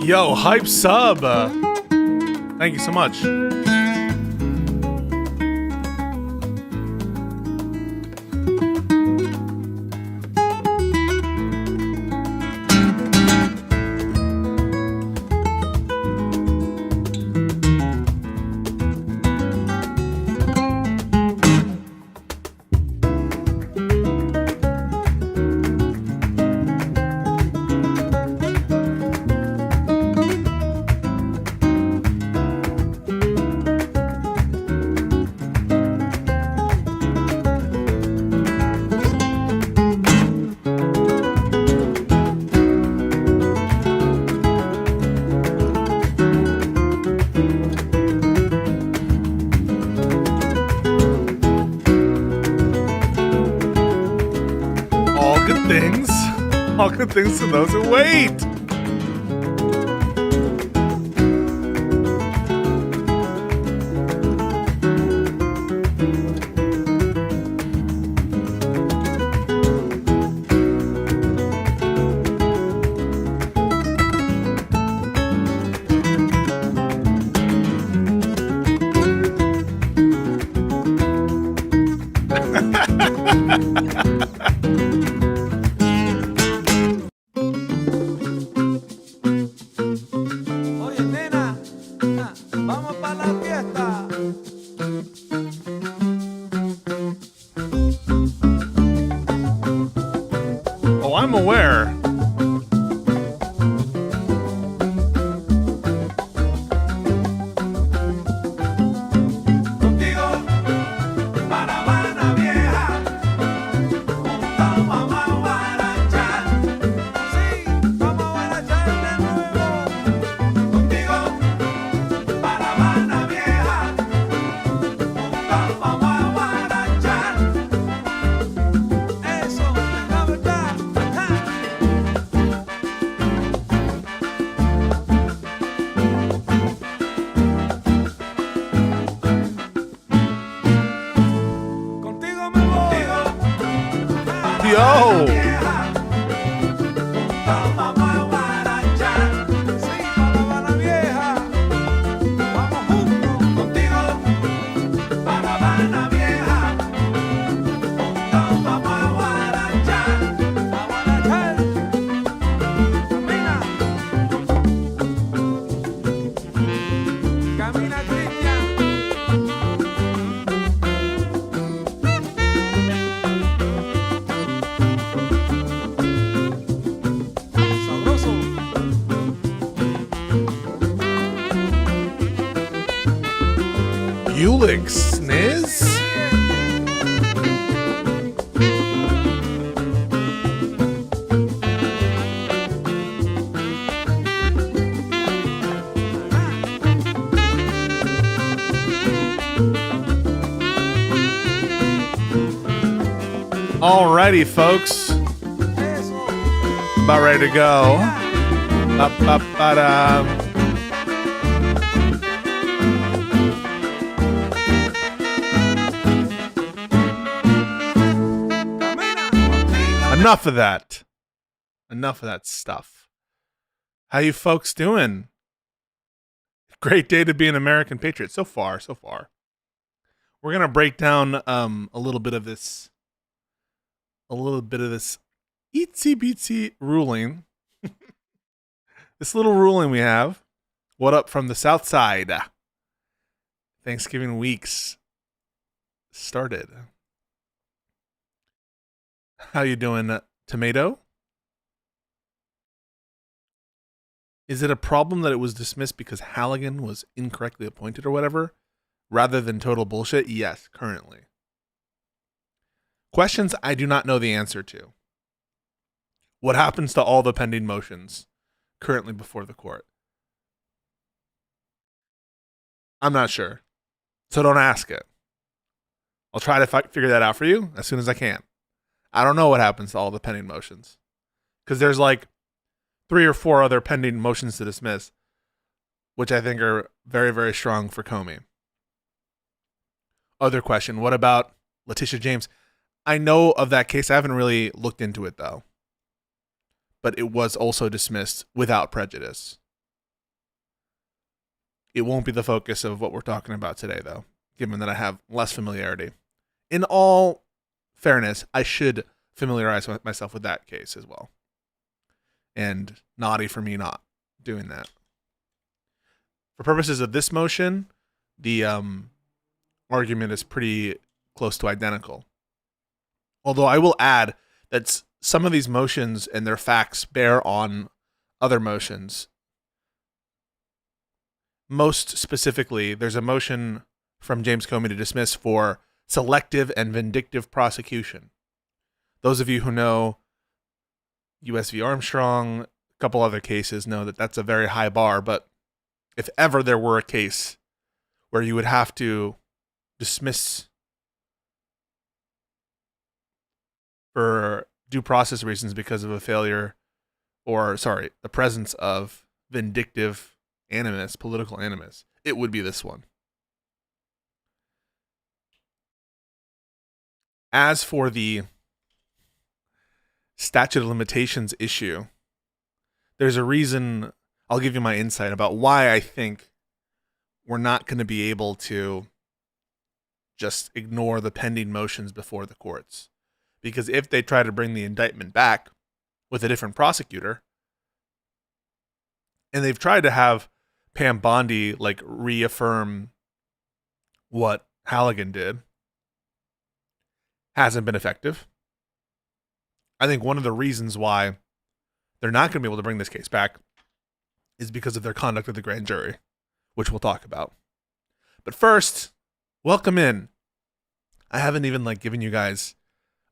Yo, hype sub. Thank you so much. All good things to those who wait. I'm aware. Yo! Ulix Sniz? Alrighty, folks. About ready to go. Enough of that. Enough of that stuff. How you folks doing? Great day to be an American patriot. So far, so far. We're gonna break down a little bit of this itsy bitsy ruling. This little ruling we have. What up from the South Side? Thanksgiving weeks started. How you doing, Tomato? Is it a problem that it was dismissed because Halligan was incorrectly appointed or whatever, rather than total bullshit? Yes, currently. Questions I do not know the answer to. What happens to all the pending motions currently before the court? I'm not sure. So don't ask it. I'll try to figure that out for you as soon as I can. I don't know what happens to all the pending motions. Because there's like 3 or 4 other pending motions to dismiss, which I think are very, very strong for Comey. Other question, what about Letitia James? I know of that case. I haven't really looked into it, though. But it was also dismissed without prejudice. It won't be the focus of what we're talking about today, though, given that I have less familiarity. In all fairness, I should familiarize myself with that case as well. And naughty for me not doing that. For purposes of this motion, the argument is pretty close to identical. Although I will add that some of these motions and their facts bear on other motions. Most specifically, there's a motion from James Comey to dismiss for selective and vindictive prosecution. Those of you who know U.S. v. Armstrong, a couple other cases, know that that's a very high bar, but if ever there were a case where you would have to dismiss for due process reasons because of a failure the presence of vindictive animus, political animus, it would be this one. As for the statute of limitations issue, there's a reason. I'll give you my insight about why I think we're not going to be able to just ignore the pending motions before the courts. Because if they try to bring the indictment back with a different prosecutor, and they've tried to have Pam Bondi like reaffirm what Halligan did, hasn't been effective. I think one of the reasons why they're not going to be able to bring this case back is because of their conduct with the grand jury, which we'll talk about. But first, welcome in. I haven't even given you guys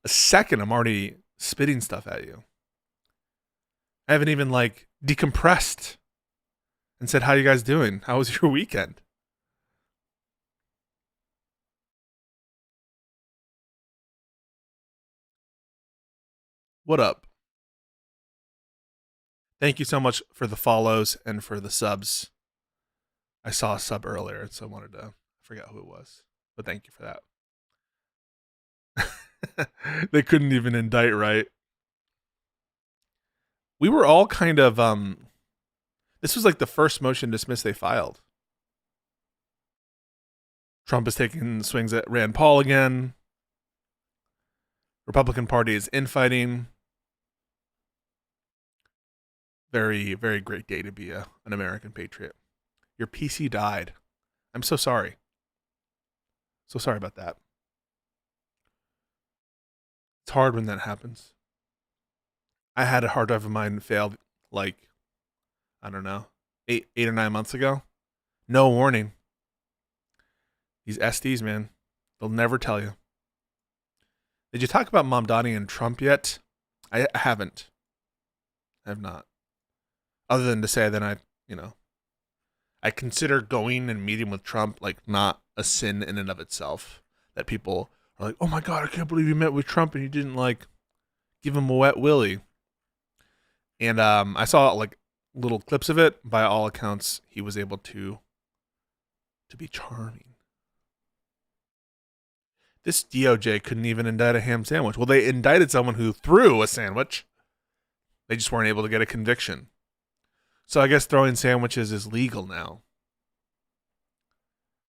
a second. I'm already spitting stuff at you. I haven't even decompressed and said, how you guys doing? How was your weekend? What up? Thank you so much for the follows and for the subs. I saw a sub earlier, so I wanted to forget who it was. But thank you for that. They couldn't even indict, right? We were all kind of this was the first motion to dismiss they filed. Trump is taking swings at Rand Paul again. Republican Party is infighting. Very, very great day to be an American patriot. Your PC died. I'm so sorry. So sorry about that. It's hard when that happens. I had a hard drive of mine fail I don't know, 8 or 9 months ago. No warning. These SDs, man, they'll never tell you. Did you talk about Mamdani and Trump yet? I haven't. I have not. Other than to say that I consider going and meeting with Trump not a sin in and of itself. That people are like, oh my God, I can't believe you met with Trump and you didn't give him a wet willy. And I saw little clips of it. By all accounts, he was able to be charming. This DOJ couldn't even indict a ham sandwich. Well, they indicted someone who threw a sandwich. They just weren't able to get a conviction. So I guess throwing sandwiches is legal now.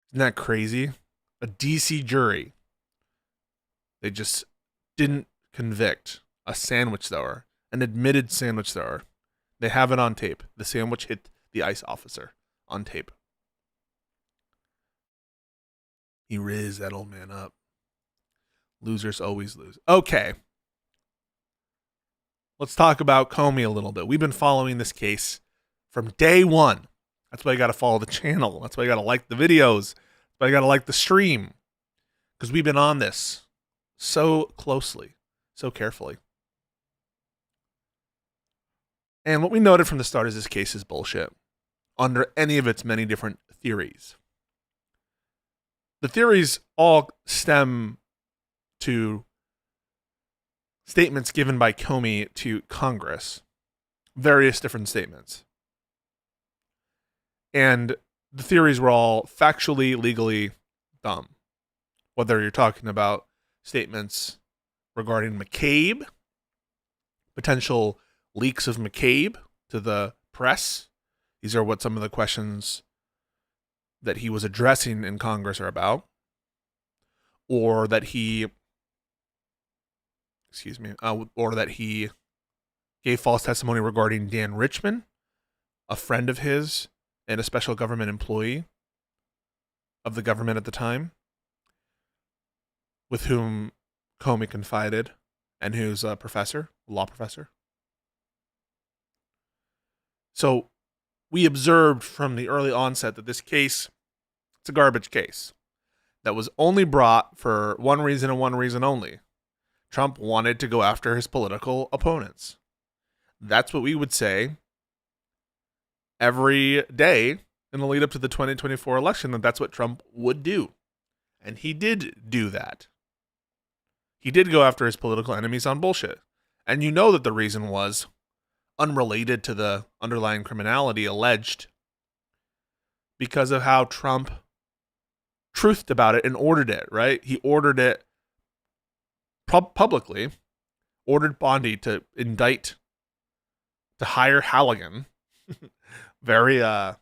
Isn't that crazy? A DC jury. They just didn't convict a sandwich thrower, an admitted sandwich thrower. They have it on tape. The sandwich hit the ICE officer on tape. He rizzed that old man up. Losers always lose. Okay. Let's talk about Comey a little bit. We've been following this case from day one. That's why you got to follow the channel. That's why you got to like the videos. That's why you got to like the stream. Because we've been on this so closely, so carefully. And what we noted from the start is this case is bullshit under any of its many different theories. The theories all stem to statements given by Comey to Congress, various different statements. And the theories were all factually, legally dumb. Whether you're talking about statements regarding McCabe, potential leaks of McCabe to the press. These are what some of the questions that he was addressing in Congress are about, or that he, or that he gave false testimony regarding Dan Richman, a friend of his and a special government employee of the government at the time, with whom Comey confided and who's a professor, law professor. So we observed from the early onset that this case, it's a garbage case that was only brought for one reason and one reason only. Trump wanted to go after his political opponents. That's what we would say every day in the lead up to the 2024 election, that that's what Trump would do. And he did do that. He did go after his political enemies on bullshit. And you know that the reason was unrelated to the underlying criminality alleged, because of how Trump truthed about it and ordered it, right? He ordered it publicly, ordered Bondi to indict, to hire Halligan. Very, I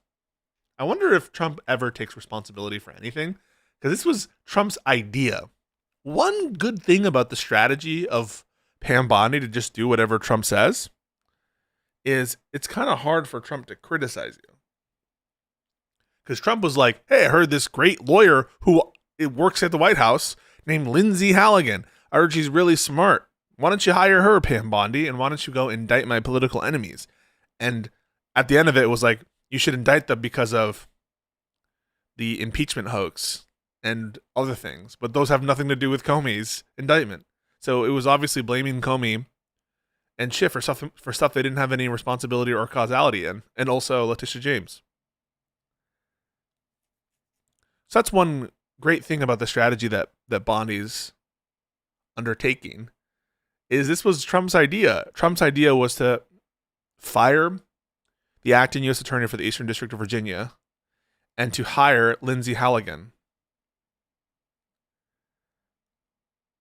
wonder if Trump ever takes responsibility for anything, because this was Trump's idea. One good thing about the strategy of Pam Bondi to just do whatever Trump says is it's kind of hard for Trump to criticize you. Because Trump was like, hey, I heard this great lawyer who works at the White House named Lindsay Halligan. I heard she's really smart. Why don't you hire her, Pam Bondi, and why don't you go indict my political enemies? And at the end of it, it was like, you should indict them because of the impeachment hoax and other things. But those have nothing to do with Comey's indictment. So it was obviously blaming Comey and Schiff for stuff they didn't have any responsibility or causality in, and also Letitia James. So that's one great thing about the strategy that Bondi's undertaking, is this was Trump's idea. Trump's idea was to fire the acting U.S. attorney for the Eastern District of Virginia and to hire Lindsay Halligan.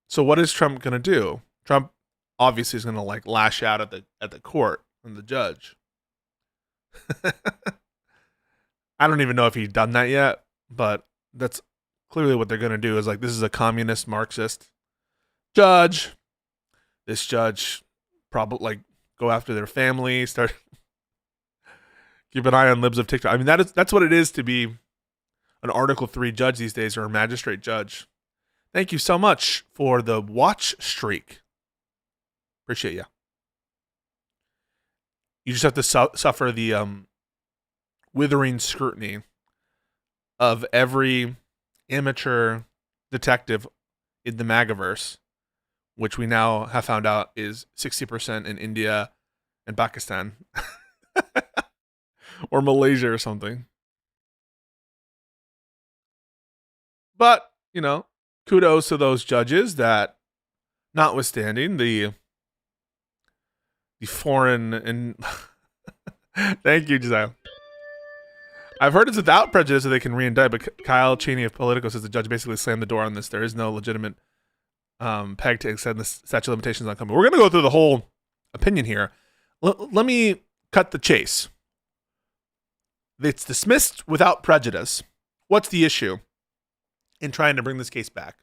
So what is Trump going to do? Trump obviously is going to lash out at the court and the judge. I don't even know if he's done that yet, but that's clearly what they're going to do, is this is a communist Marxist judge. This judge probably go after their family, start keep an eye on libs of TikTok. I mean, that's what it is to be an Article 3 judge these days, or a magistrate judge. Thank you so much for the watch streak. Appreciate you. You just have to suffer the withering scrutiny of every amateur detective in the MAGAverse, which we now have found out is 60% in India and Pakistan. Or Malaysia or something. But, kudos to those judges that, notwithstanding the foreign and thank you, Giselle. I've heard it's without prejudice that they can re-indict, but Kyle Cheney of Politico says the judge basically slammed the door on this. There is no legitimate peg to extend the statute of limitations on Comey. We're going to go through the whole opinion here. Let me cut the chase. It's dismissed without prejudice. What's the issue in trying to bring this case back?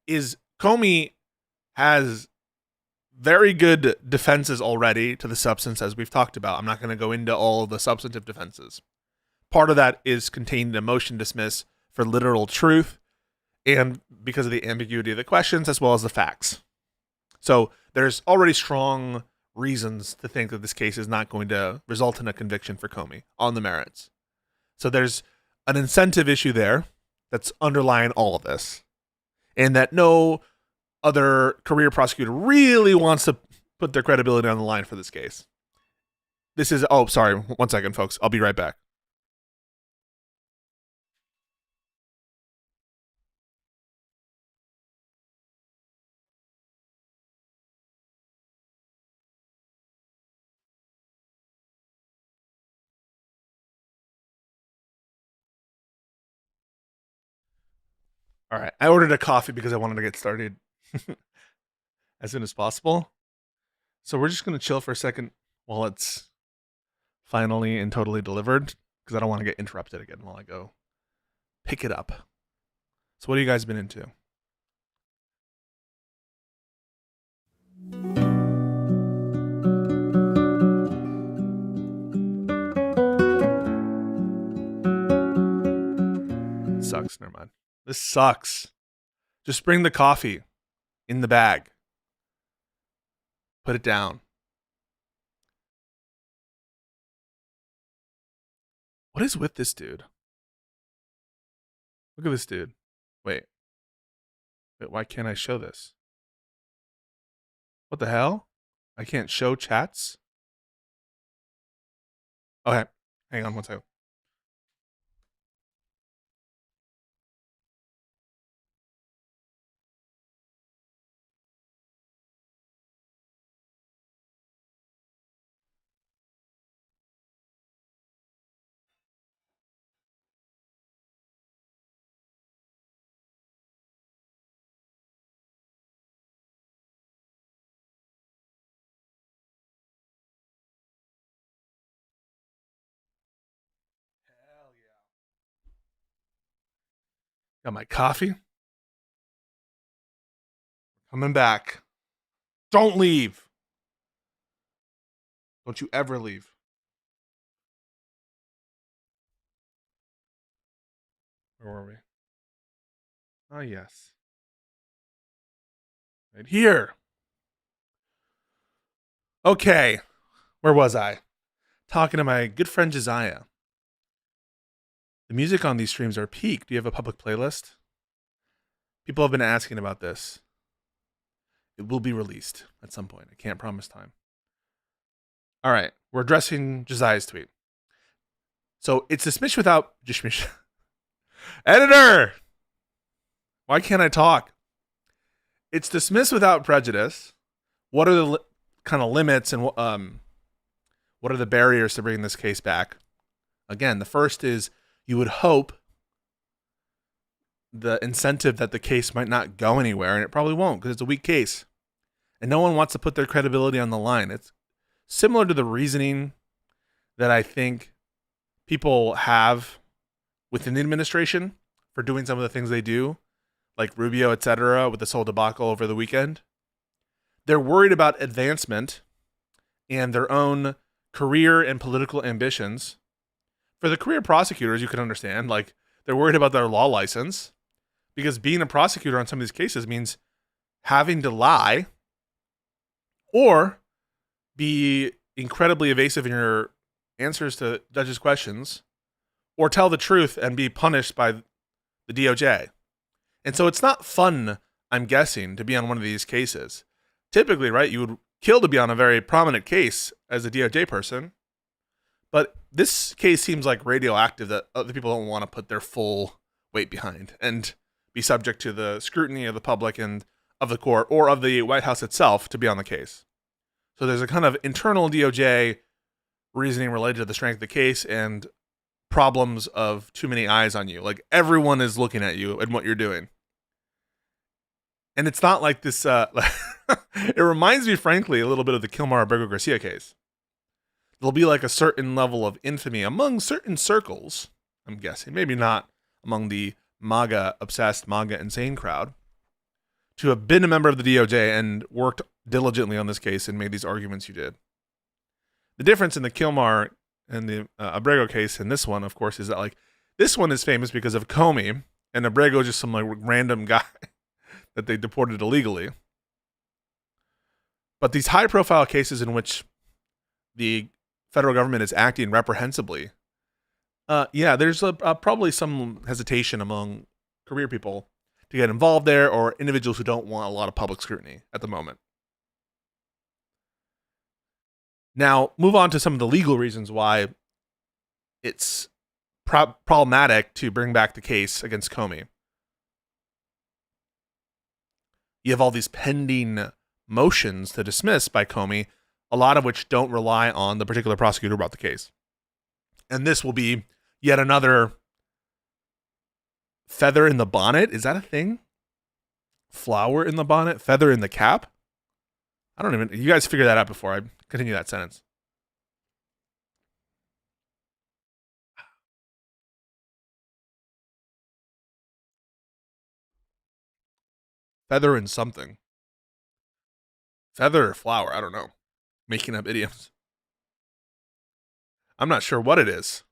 Is Comey has very good defenses already to the substance, as we've talked about. I'm not going to go into all of the substantive defenses. Part of that is contained in a motion dismiss for literal truth and because of the ambiguity of the questions as well as the facts. So there's already strong reasons to think that this case is not going to result in a conviction for Comey on the merits. So there's an incentive issue there that's underlying all of this, and that no other career prosecutor really wants to put their credibility on the line for this case. This is, sorry, 1 second, folks. I'll be right back. All right. I ordered a coffee because I wanted to get started as soon as possible. So we're just going to chill for a second while it's finally and totally delivered, because I don't want to get interrupted again while I go pick it up. So what have you guys been into? Sucks. Never mind. This sucks. Just bring the coffee in the bag. Put it down. What is with this dude? Look at this dude. Wait, why can't I show this? What the hell? I can't show chats? Okay, hang on one second. Hell yeah. Got my coffee. Coming back. Don't leave. Don't you ever leave. Where were we? Oh, yes. Right here. Okay. Where was I? Talking to my good friend Josiah. The music on these streams are peak. Do you have a public playlist? People have been asking about this. It will be released at some point. I can't promise time. All right. We're addressing Josiah's tweet. So it's dismissed without... Editor! Why can't I talk? It's dismissed without prejudice. What are the kind of limits and what are the barriers to bringing this case back? Again, the first is you would hope the incentive that the case might not go anywhere, and it probably won't because it's a weak case. And no one wants to put their credibility on the line. It's similar to the reasoning that I think people have within the administration for doing some of the things they do, like Rubio, et cetera, with this whole debacle over the weekend. They're worried about advancement and their own career and political ambitions. For the career prosecutors, you can understand, like, they're worried about their law license because being a prosecutor on some of these cases means having to lie or be incredibly evasive in your answers to judges' questions or tell the truth and be punished by the DOJ. And so it's not fun, I'm guessing, to be on one of these cases. Typically, right, you would kill to be on a very prominent case as a DOJ person. But this case seems like radioactive that other people don't want to put their full weight behind and be subject to the scrutiny of the public and of the court or of the White House itself to be on the case. So there's a kind of internal DOJ reasoning related to the strength of the case and problems of too many eyes on you. Like, everyone is looking at you and what you're doing. And it's not like this, it reminds me, frankly, a little bit of the Kilmar-Abrego Garcia case. There'll be like a certain level of infamy among certain circles, I'm guessing, maybe not among the MAGA-obsessed, MAGA-insane crowd, to have been a member of the DOJ and worked diligently on this case and made these arguments you did. The difference in the Kilmar and the Abrego case and this one, of course, is that, like, this one is famous because of Comey, and Abrego is just some, like, random guy that they deported illegally. But these high-profile cases in which the federal government is acting reprehensibly, there's probably some hesitation among career people to get involved there or individuals who don't want a lot of public scrutiny at the moment. Now, move on to some of the legal reasons why it's problematic to bring back the case against Comey. You have all these pending motions to dismiss by Comey, a lot of which don't rely on the particular prosecutor who brought the case. And this will be yet another feather in the bonnet. Is that a thing? Flower in the bonnet? Feather in the cap? I don't even... You guys figure that out before I continue that sentence. Feather in something. Feather or flower, I don't know. Making up idioms. I'm not sure what it is.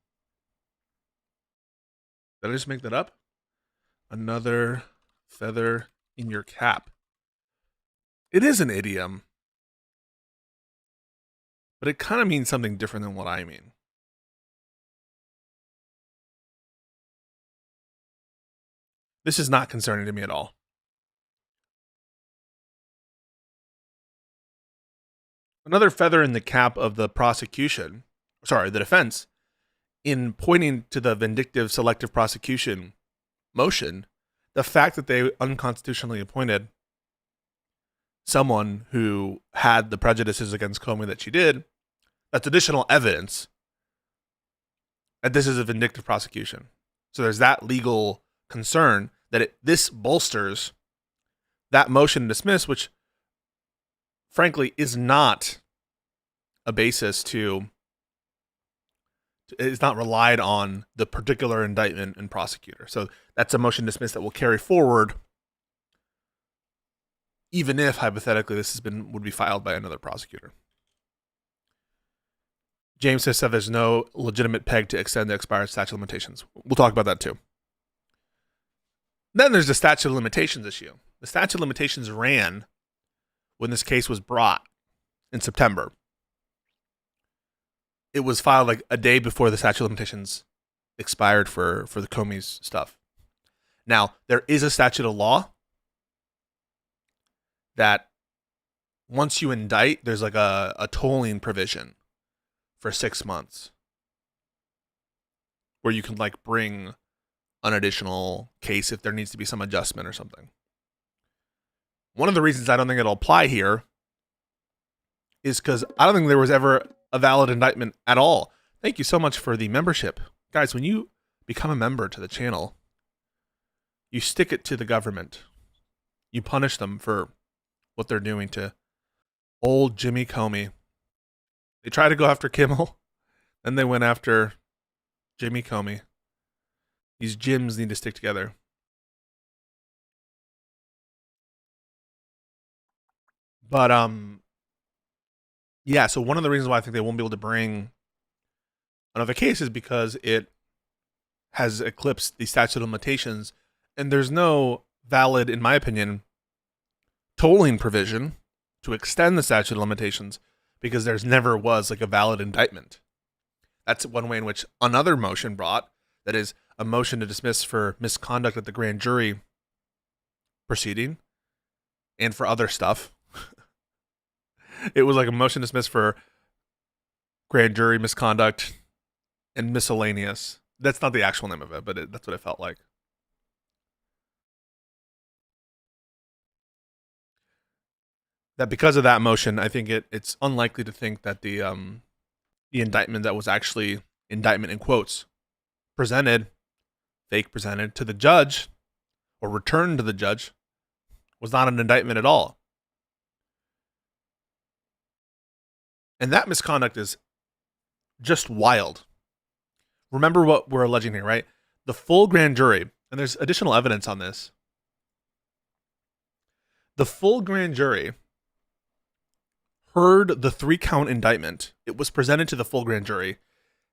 Did I just make that up? Another feather in your cap. It is an idiom, but it kind of means something different than what I mean. This is not concerning to me at all. Another feather in the cap of the the defense, in pointing to the vindictive selective prosecution motion, the fact that they unconstitutionally appointed someone who had the prejudices against Comey that she did, that's additional evidence that this is a vindictive prosecution. So there's that legal concern that this bolsters that motion to dismiss, which frankly is not a basis to, it's not relied on the particular indictment and prosecutor. So that's a motion to dismiss that will carry forward, even if hypothetically this would be filed by another prosecutor. James says that there's no legitimate peg to extend the expired statute of limitations. We'll talk about that too. Then there's the statute of limitations issue. The statute of limitations ran when this case was brought in September. It was filed like a day before the statute of limitations expired for the Comey's stuff. Now, there is a statute of law that once you indict, there's like a tolling provision for 6 months where you can like bring an additional case if there needs to be some adjustment or something. One of the reasons I don't think it'll apply here is because I don't think there was ever a valid indictment at all. Thank you so much for the membership. Guys, when you become a member to the channel, you stick it to the government. You punish them for what they're doing to old Jimmy Comey. They tried to go after Kimmel, then they went after Jimmy Comey. These gyms need to stick together. But yeah, so one of the reasons why I think they won't be able to bring another case is because it has eclipsed the statute of limitations, and there's no valid, in my opinion, tolling provision to extend the statute of limitations because there's never was like a valid indictment. That's one way in which another motion brought, that is a motion to dismiss for misconduct at the grand jury proceeding and for other stuff. It was like a motion to dismiss for grand jury misconduct and miscellaneous. That's not the actual name of it, but that's what it felt like. That because of that motion, I think it's unlikely to think that the indictment that was actually indictment in quotes fake presented to the judge or returned to the judge was not an indictment at all. And that misconduct is just wild. Remember what we're alleging here, right? The full grand jury, and there's additional evidence on this. The full grand jury heard the 3-count indictment. It was presented to the full grand jury,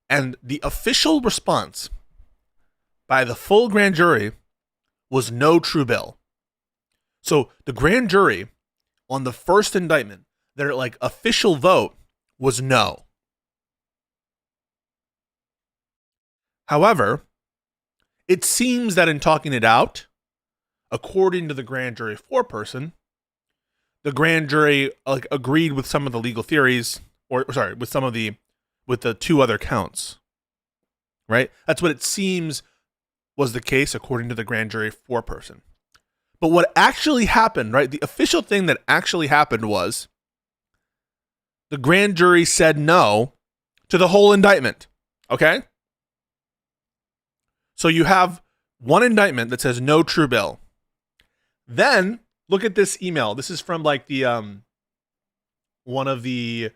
and the official response by the full grand jury was no true bill. So the grand jury on the first indictment, their like official vote was no. However, it seems that in talking it out, according to the grand jury foreperson, the grand jury like agreed with some of the legal theories, with the 2 other counts. Right? That's what it seems was the case according to the grand jury foreperson. But what actually happened, right? The official thing that actually happened was the grand jury said no to the whole indictment. Okay? So you have one indictment that says no true bill. Then look at this email. This is from like the one of the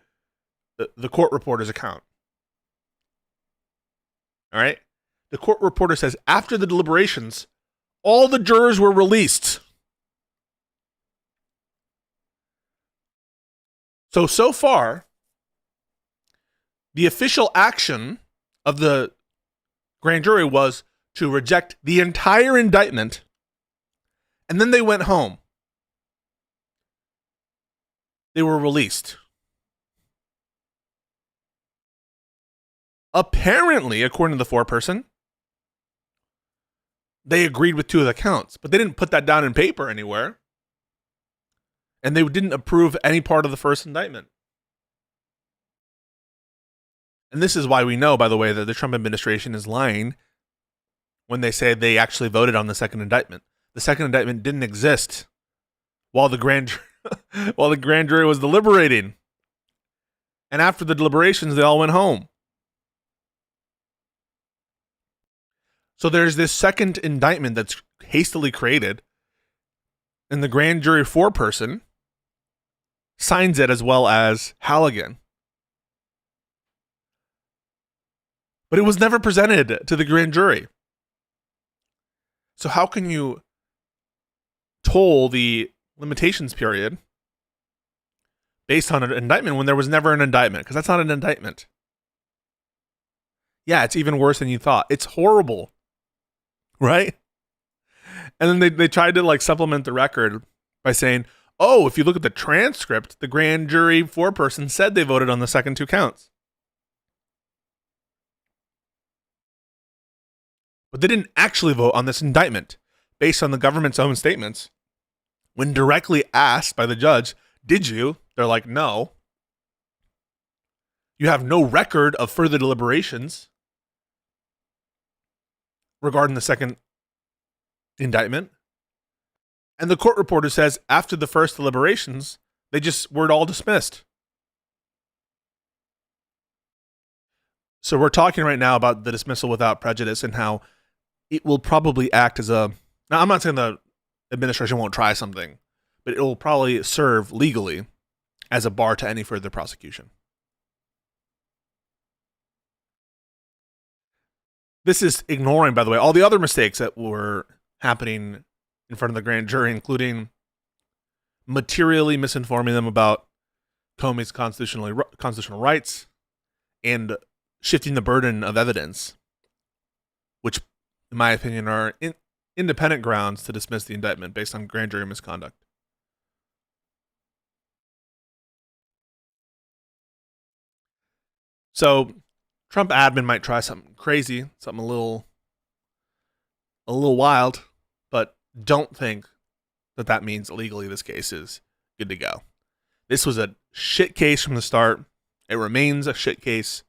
court reporter's account. All right? The court reporter says, after the deliberations, all the jurors were released. So far, the official action of the grand jury was to reject the entire indictment, and then they went home. They were released. Apparently, according to the foreperson, they agreed with 2 of the counts, but they didn't put that down in paper anywhere. And they didn't approve any part of the first indictment. And this is why we know, by the way, that the Trump administration is lying when they say they actually voted on the second indictment. The second indictment didn't exist while the grand jury was deliberating. And after the deliberations, they all went home. So there's this second indictment that's hastily created, and the grand jury foreperson signs it, as well as Halligan. But it was never presented to the grand jury. So how can you toll the limitations period based on an indictment when there was never an indictment? Because that's not an indictment. Yeah, it's even worse than you thought. It's horrible. Right? And then they tried to like supplement the record by saying, oh, if you look at the transcript, the grand jury foreperson said they voted on the second 2 counts. But they didn't actually vote on this indictment based on the government's own statements. When directly asked by the judge, did you? They're like, no. You have no record of further deliberations regarding the second indictment. And the court reporter says after the first deliberations, they just were all dismissed. So we're talking right now about the dismissal without prejudice and how it will probably act as a... Now, I'm not saying the administration won't try something, but it will probably serve legally as a bar to any further prosecution. This is ignoring, by the way, all the other mistakes that were happening in front of the grand jury, including materially misinforming them about Comey's constitutional rights and shifting the burden of evidence, which, in my opinion, are independent grounds to dismiss the indictment based on grand jury misconduct. So Trump admin might try something crazy, something a little wild, but don't think that means legally this case is good to go. This was a shit case from the start. It remains a shit case.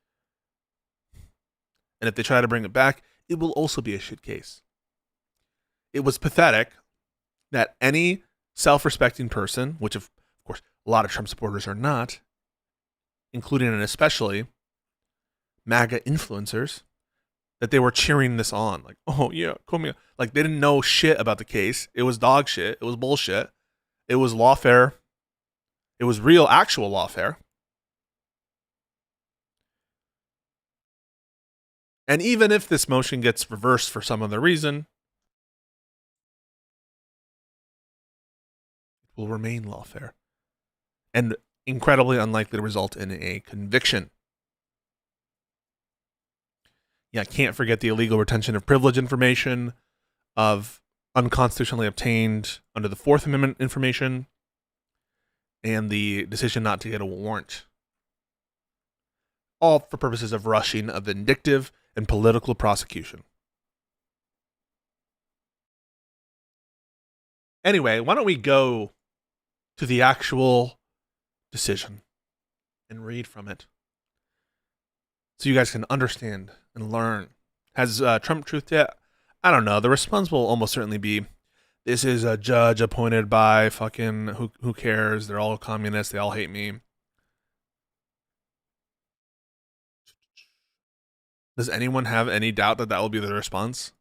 And if they try to bring it back, it will also be a shit case. It was pathetic that any self-respecting person, which of course a lot of Trump supporters are not, including and especially MAGA influencers, that they were cheering this on. Like, oh yeah, Comey. Like they didn't know shit about the case. It was dog shit. It was bullshit. It was lawfare. It was real, actual lawfare. And even if this motion gets reversed for some other reason, it will remain lawfare and incredibly unlikely to result in a conviction. Yeah, can't forget the illegal retention of privilege information, of unconstitutionally obtained under the Fourth Amendment information, and the decision not to get a warrant. All for purposes of rushing a vindictive and political prosecution. Anyway, why don't we go to the actual decision and read from it so you guys can understand and learn. Has Trump truthed yet? I don't know. The response will almost certainly be, this is a judge appointed by fucking who cares? They're all communists. They all hate me. Does anyone have any doubt that will be the response?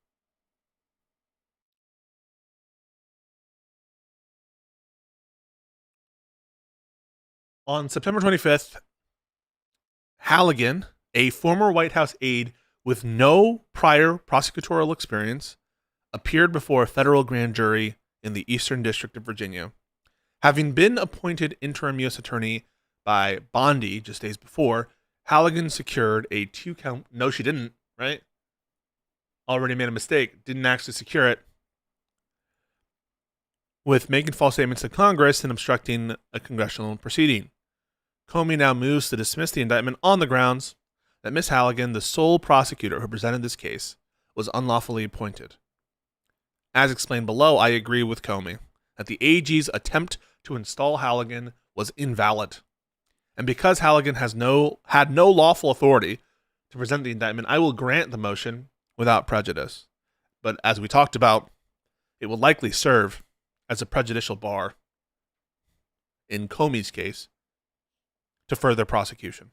On September 25th, Halligan, a former White House aide with no prior prosecutorial experience, appeared before a federal grand jury in the Eastern District of Virginia, having been appointed interim U.S. attorney by Bondi just days before, Halligan secured a 2-count. No, she didn't, right? Already made a mistake. Didn't actually secure it. With making false statements to Congress and obstructing a congressional proceeding. Comey now moves to dismiss the indictment on the grounds that Miss Halligan, the sole prosecutor who presented this case, was unlawfully appointed. As explained below, I agree with Comey that the AG's attempt to install Halligan was invalid. And because Halligan had no lawful authority to present the indictment, I will grant the motion without prejudice. But as we talked about, it will likely serve as a prejudicial bar in Comey's case to further prosecution.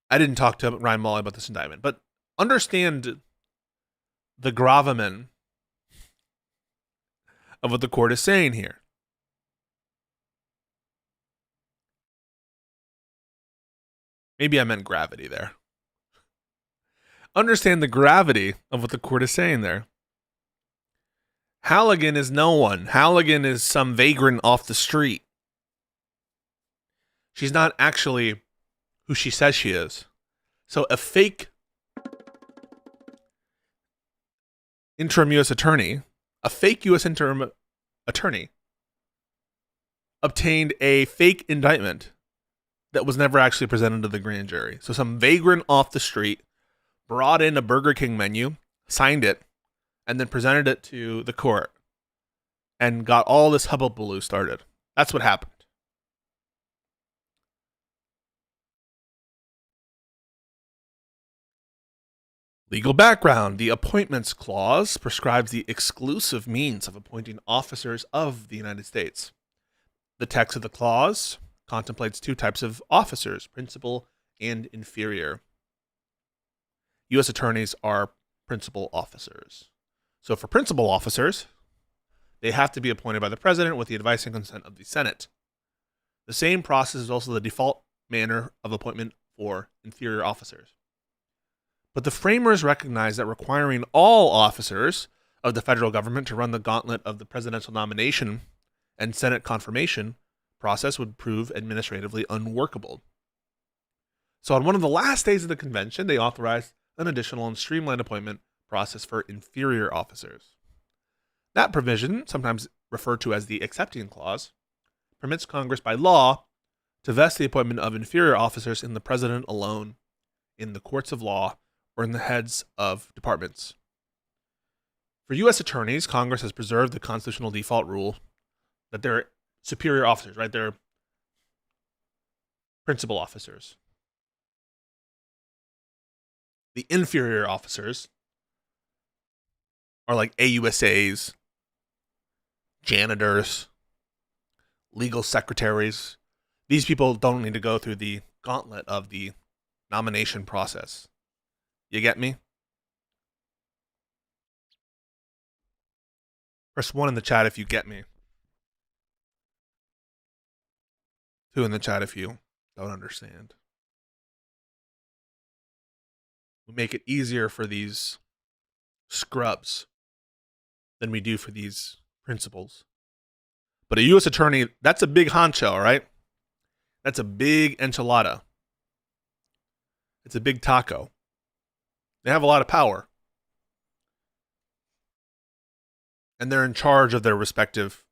I didn't talk to Ryan Mauley about this indictment, but understand the gravamen of what the court is saying here. Maybe I meant gravity there. Understand the gravity of what the court is saying there. Halligan is no one. Halligan is some vagrant off the street. She's not actually who she says she is. So a fake interim U.S. attorney, obtained a fake indictment that was never actually presented to the grand jury. So some vagrant off the street brought in a Burger King menu, signed it, and then presented it to the court and got all this hullabaloo started. That's what happened. Legal background. The Appointments Clause prescribes the exclusive means of appointing officers of the United States. The text of the clause contemplates two types of officers, principal and inferior. U.S. attorneys are principal officers. So for principal officers, they have to be appointed by the president with the advice and consent of the Senate. The same process is also the default manner of appointment for inferior officers. But the framers recognized that requiring all officers of the federal government to run the gauntlet of the presidential nomination and Senate confirmation process would prove administratively unworkable. So on one of the last days of the convention, they authorized an additional and streamlined appointment process for inferior officers. That provision, sometimes referred to as the accepting clause, permits Congress by law to vest the appointment of inferior officers in the president alone, in the courts of law, or in the heads of departments. For U.S. attorneys, Congress has preserved the constitutional default rule that they're superior officers, right? They're principal officers. The inferior officers are like AUSAs, janitors, legal secretaries. These people don't need to go through the gauntlet of the nomination process. You get me? Press 1 in the chat if you get me. 2 in the chat if you don't understand. We make it easier for these scrubs than we do for these principals. But a U.S. attorney, that's a big honcho, all right? That's a big enchilada. It's a big taco. They have a lot of power. And they're in charge of their respective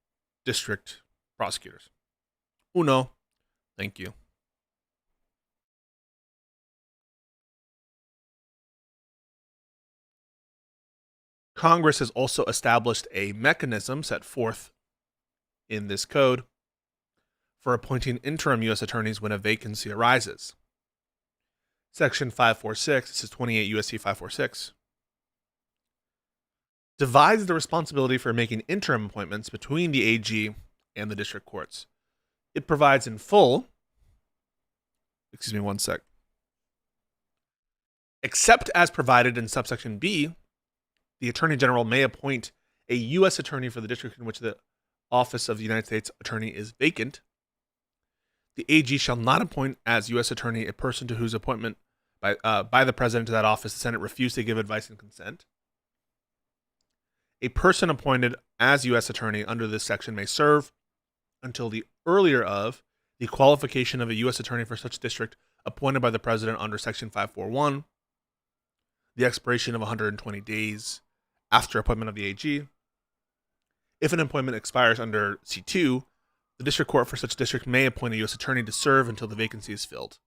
district prosecutors. Uno. Thank you. Congress has also established a mechanism set forth in this code for appointing interim U.S. attorneys when a vacancy arises. Section 546, this is 28 U.S.C. 546, divides the responsibility for making interim appointments between the AG and the district courts. It provides in full, excuse me one sec, except as provided in subsection B, the Attorney General may appoint a U.S. attorney for the district in which the office of the United States Attorney is vacant. The AG shall not appoint as U.S. attorney a person to whose appointment by the president to that office the Senate refused to give advice and consent. A person appointed as U.S. attorney under this section may serve until the earlier of the qualification of a U.S. attorney for such district appointed by the president under Section 541, the expiration of 120 days after appointment of the AG. If an appointment expires under C2, the district court for such district may appoint a U.S. attorney to serve until the vacancy is filled.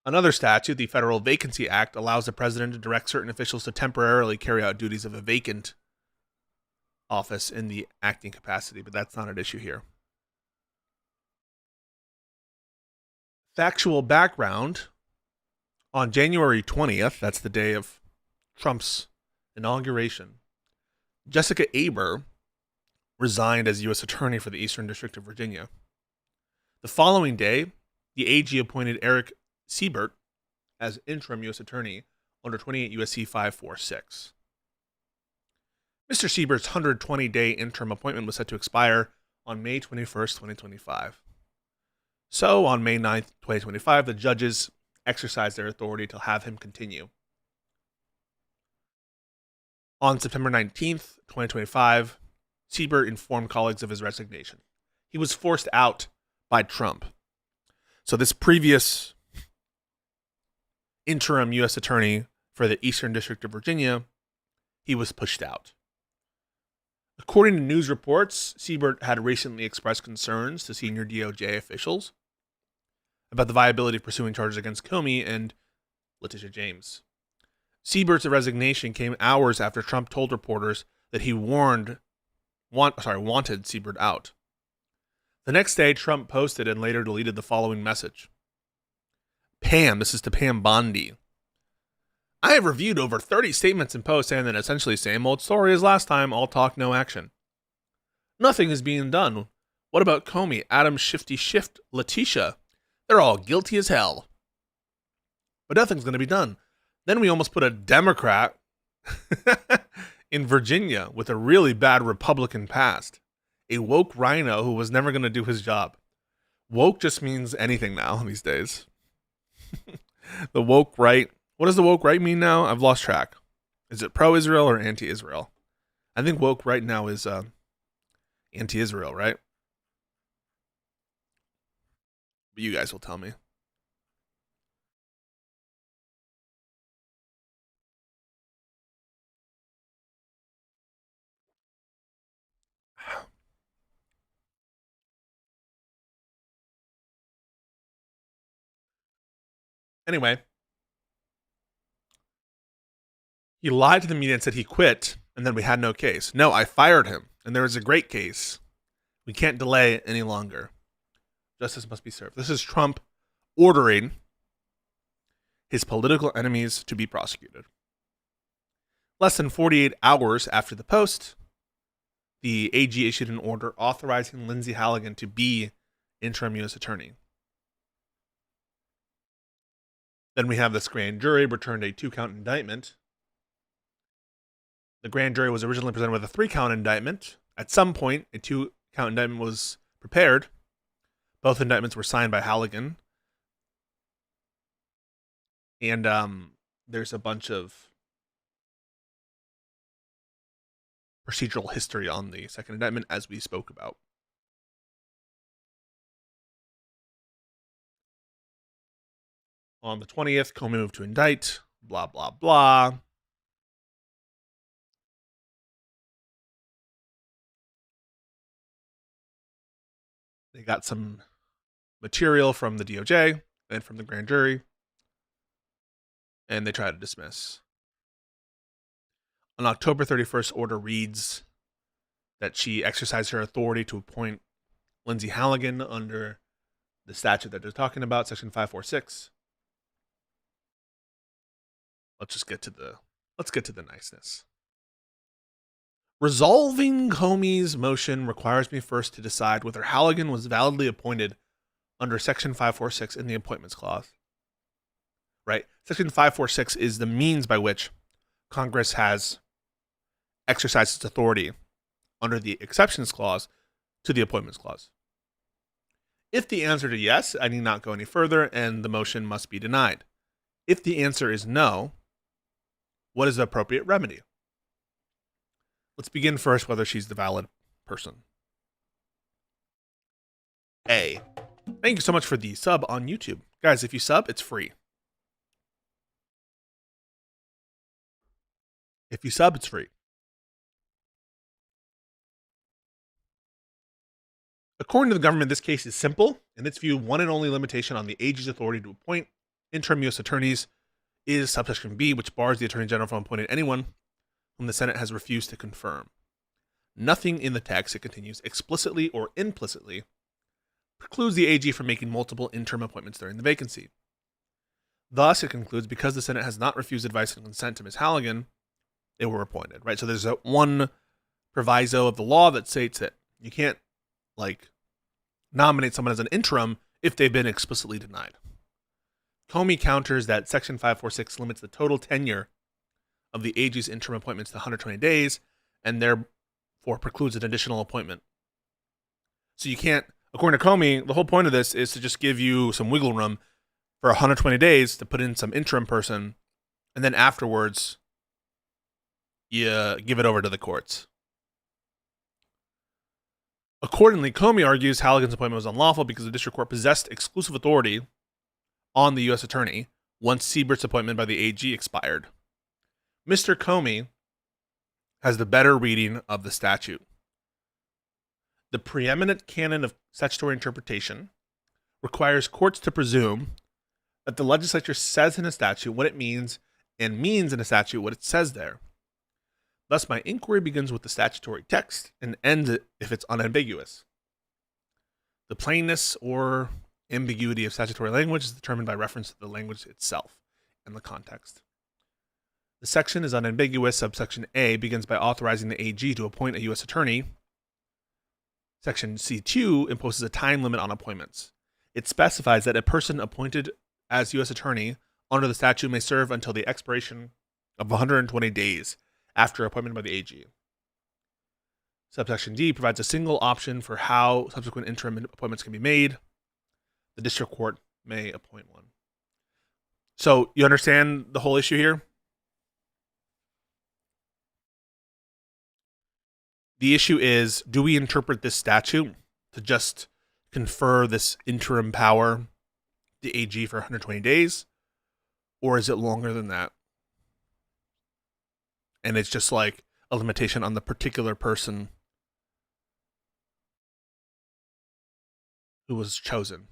Another statute, the Federal Vacancy Act, allows the president to direct certain officials to temporarily carry out duties of a vacant office in the acting capacity, but that's not an issue here. Factual background: on January 20th, that's the day of Trump's inauguration, Jessica Aber resigned as U.S. Attorney for the Eastern District of Virginia. The following day, the AG appointed Eric Siebert as interim U.S. Attorney under 28 U.S.C. 546. Mr. Siebert's 120-day interim appointment was set to expire on May 21st, 2025. So, on May 9th, 2025, the judges exercised their authority to have him continue. On September 19th, 2025, Siebert informed colleagues of his resignation. He was forced out by Trump. So this previous interim U.S. Attorney for the Eastern District of Virginia, he was pushed out. According to news reports, Siebert had recently expressed concerns to senior DOJ officials about the viability of pursuing charges against Comey and Letitia James. Siebert's resignation came hours after Trump told reporters that he wanted Siebert out. The next day, Trump posted and later deleted the following message. Pam, this is to Pam Bondi. I have reviewed over 30 statements and posts saying that essentially same old story as last time, all talk, no action. Nothing is being done. What about Comey, Adam Shifty Shift, Letitia? They're all guilty as hell. But nothing's going to be done. Then we almost put a Democrat in Virginia with a really bad Republican past. A woke rhino who was never going to do his job. Woke just means anything now these days. The woke right. What does the woke right mean now? I've lost track. Is it pro-Israel or anti-Israel? I think woke right now is anti-Israel, right? But you guys will tell me. Anyway, he lied to the media and said he quit, and then we had no case. No, I fired him, and there is a great case. We can't delay any longer. Justice must be served. This is Trump ordering his political enemies to be prosecuted. Less than 48 hours after the post, the AG issued an order authorizing Lindsay Halligan to be interim U.S. Attorney. Then we have this grand jury returned a 2-count indictment. The grand jury was originally presented with a 3-count indictment. At some point, a 2-count indictment was prepared. Both indictments were signed by Halligan. And there's a bunch of procedural history on the second indictment, as we spoke about. On the 20th, Comey moved to indict, blah, blah, blah. They got some material from the DOJ and from the grand jury, and they tried to dismiss. On October 31st, order reads that she exercised her authority to appoint Lindsay Halligan under the statute that they're talking about, Section 546. Let's get to the niceness. Resolving Comey's motion requires me first to decide whether Halligan was validly appointed under Section 546 in the Appointments Clause. Right? Section 546 is the means by which Congress has exercised its authority under the Exceptions Clause to the Appointments Clause. If the answer to yes, I need not go any further, and the motion must be denied. If the answer is no, what is the appropriate remedy? Let's begin first whether she's the valid person. A. Thank you so much for the sub on YouTube. Guys, if you sub, it's free. If you sub, it's free. According to the government, this case is simple. In its view, one and only limitation on the AG's authority to appoint interim U.S. attorneys is subsection B, which bars the Attorney General from appointing anyone whom the Senate has refused to confirm. Nothing in the text, it continues, explicitly or implicitly precludes the AG from making multiple interim appointments during the vacancy. Thus, it concludes, because the Senate has not refused advice and consent to Ms. Halligan, they were appointed, right? So there's one proviso of the law that states that you can't, nominate someone as an interim if they've been explicitly denied. Comey counters that Section 546 limits the total tenure of the AG's interim appointments to 120 days and therefore precludes an additional appointment. So you can't, according to Comey, the whole point of this is to just give you some wiggle room for 120 days to put in some interim person, and then afterwards you give it over to the courts. Accordingly, Comey argues Halligan's appointment was unlawful because the district court possessed exclusive authority on the U.S. attorney once Siebert's appointment by the AG expired. Mr. Comey has the better reading of the statute. The preeminent canon of statutory interpretation requires courts to presume that the legislature says in a statute what it means and means in a statute what it says there. Thus, my inquiry begins with the statutory text and ends if it's unambiguous. The plainness or ambiguity of statutory language is determined by reference to the language itself and the context. The section is unambiguous. Subsection A begins by authorizing the AG to appoint a U.S. attorney. Section C2 imposes a time limit on appointments. It specifies that a person appointed as U.S. attorney under the statute may serve until the expiration of 120 days after appointment by the AG. Subsection D provides a single option for how subsequent interim appointments can be made. The district court may appoint one. So you understand the whole issue here? The issue is, do we interpret this statute to just confer this interim power to AG for 120 days? Or is it longer than that? And it's just like a limitation on the particular person who was chosen.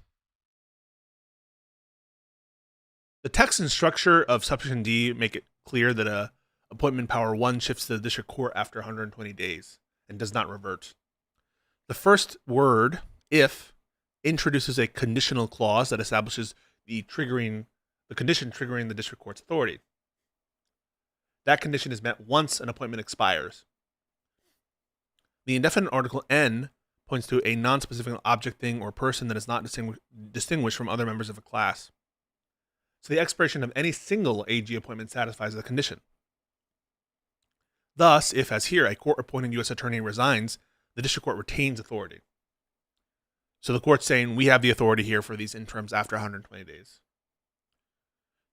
The text and structure of subsection D make it clear that a appointment power 1 shifts to the district court after 120 days and does not revert. The first word, if, introduces a conditional clause that establishes the condition triggering the district court's authority. That condition is met once an appointment expires. The indefinite article N points to a non-specific object, thing, or person that is not distinguished from other members of a class. So the expiration of any single AG appointment satisfies the condition. Thus, if, as here, a court-appointed U.S. attorney resigns, the district court retains authority. So the court's saying, we have the authority here for these interims after 120 days.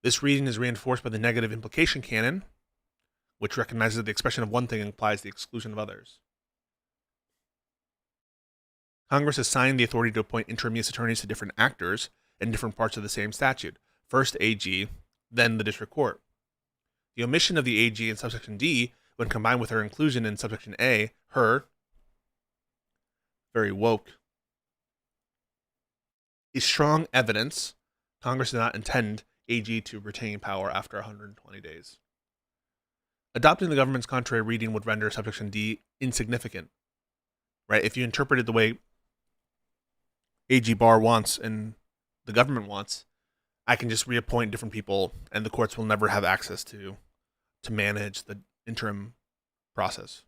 This reading is reinforced by the negative implication canon, which recognizes that the expression of one thing implies the exclusion of others. Congress assigned the authority to appoint interim U.S. attorneys to different actors in different parts of the same statute. First AG, then the district court. The omission of the AG in subsection D, when combined with her inclusion in subsection A, very woke, is strong evidence Congress did not intend AG to retain power after 120 days. Adopting the government's contrary reading would render subsection D insignificant, right? If you interpret it the way AG Barr wants and the government wants, I can just reappoint different people and the courts will never have access to manage the interim process.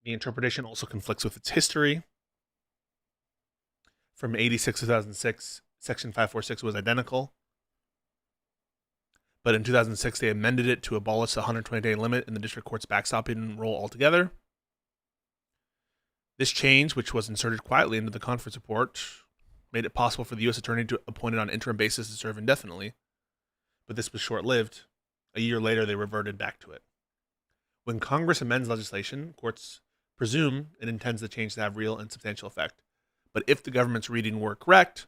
The interpretation also conflicts with its history. From 86 to 2006, Section 546 was identical. But in 2006, they amended it to abolish the 120-day limit in the district court's backstopping role altogether. This change, which was inserted quietly into the conference report, made it possible for the U.S. attorney to appoint it on an interim basis to serve indefinitely, but this was short-lived. A year later, they reverted back to it. When Congress amends legislation, courts presume it intends the change to have real and substantial effect. But if the government's reading were correct,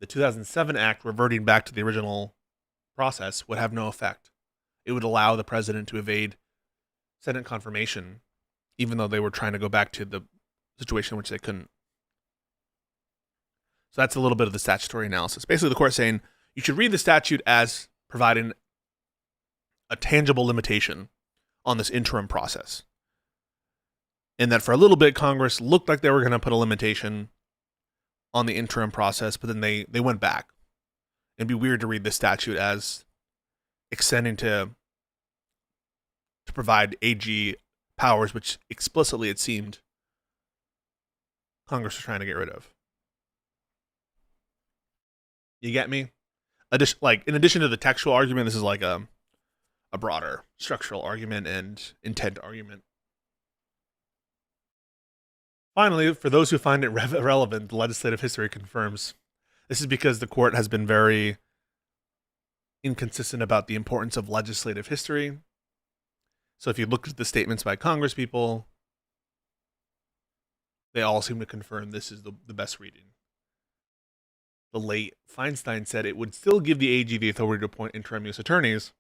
the 2007 Act reverting back to the original process would have no effect. It would allow the president to evade Senate confirmation, even though they were trying to go back to the situation in which they couldn't. So that's a little bit of the statutory analysis. Basically, the court saying you should read the statute as providing a tangible limitation on this interim process. And that for a little bit, Congress looked like they were going to put a limitation on the interim process, but then they went back. It'd be weird to read this statute as extending to provide AG powers, which explicitly it seemed Congress was trying to get rid of. You get me? In addition to the textual argument, this is like a broader structural argument and intent argument. Finally, for those who find it relevant, legislative history confirms this is because the court has been very inconsistent about the importance of legislative history. So if you look at the statements by Congress people, they all seem to confirm this is the best reading. The late Feinstein said it would still give the AG the authority to appoint interim U.S. attorneys,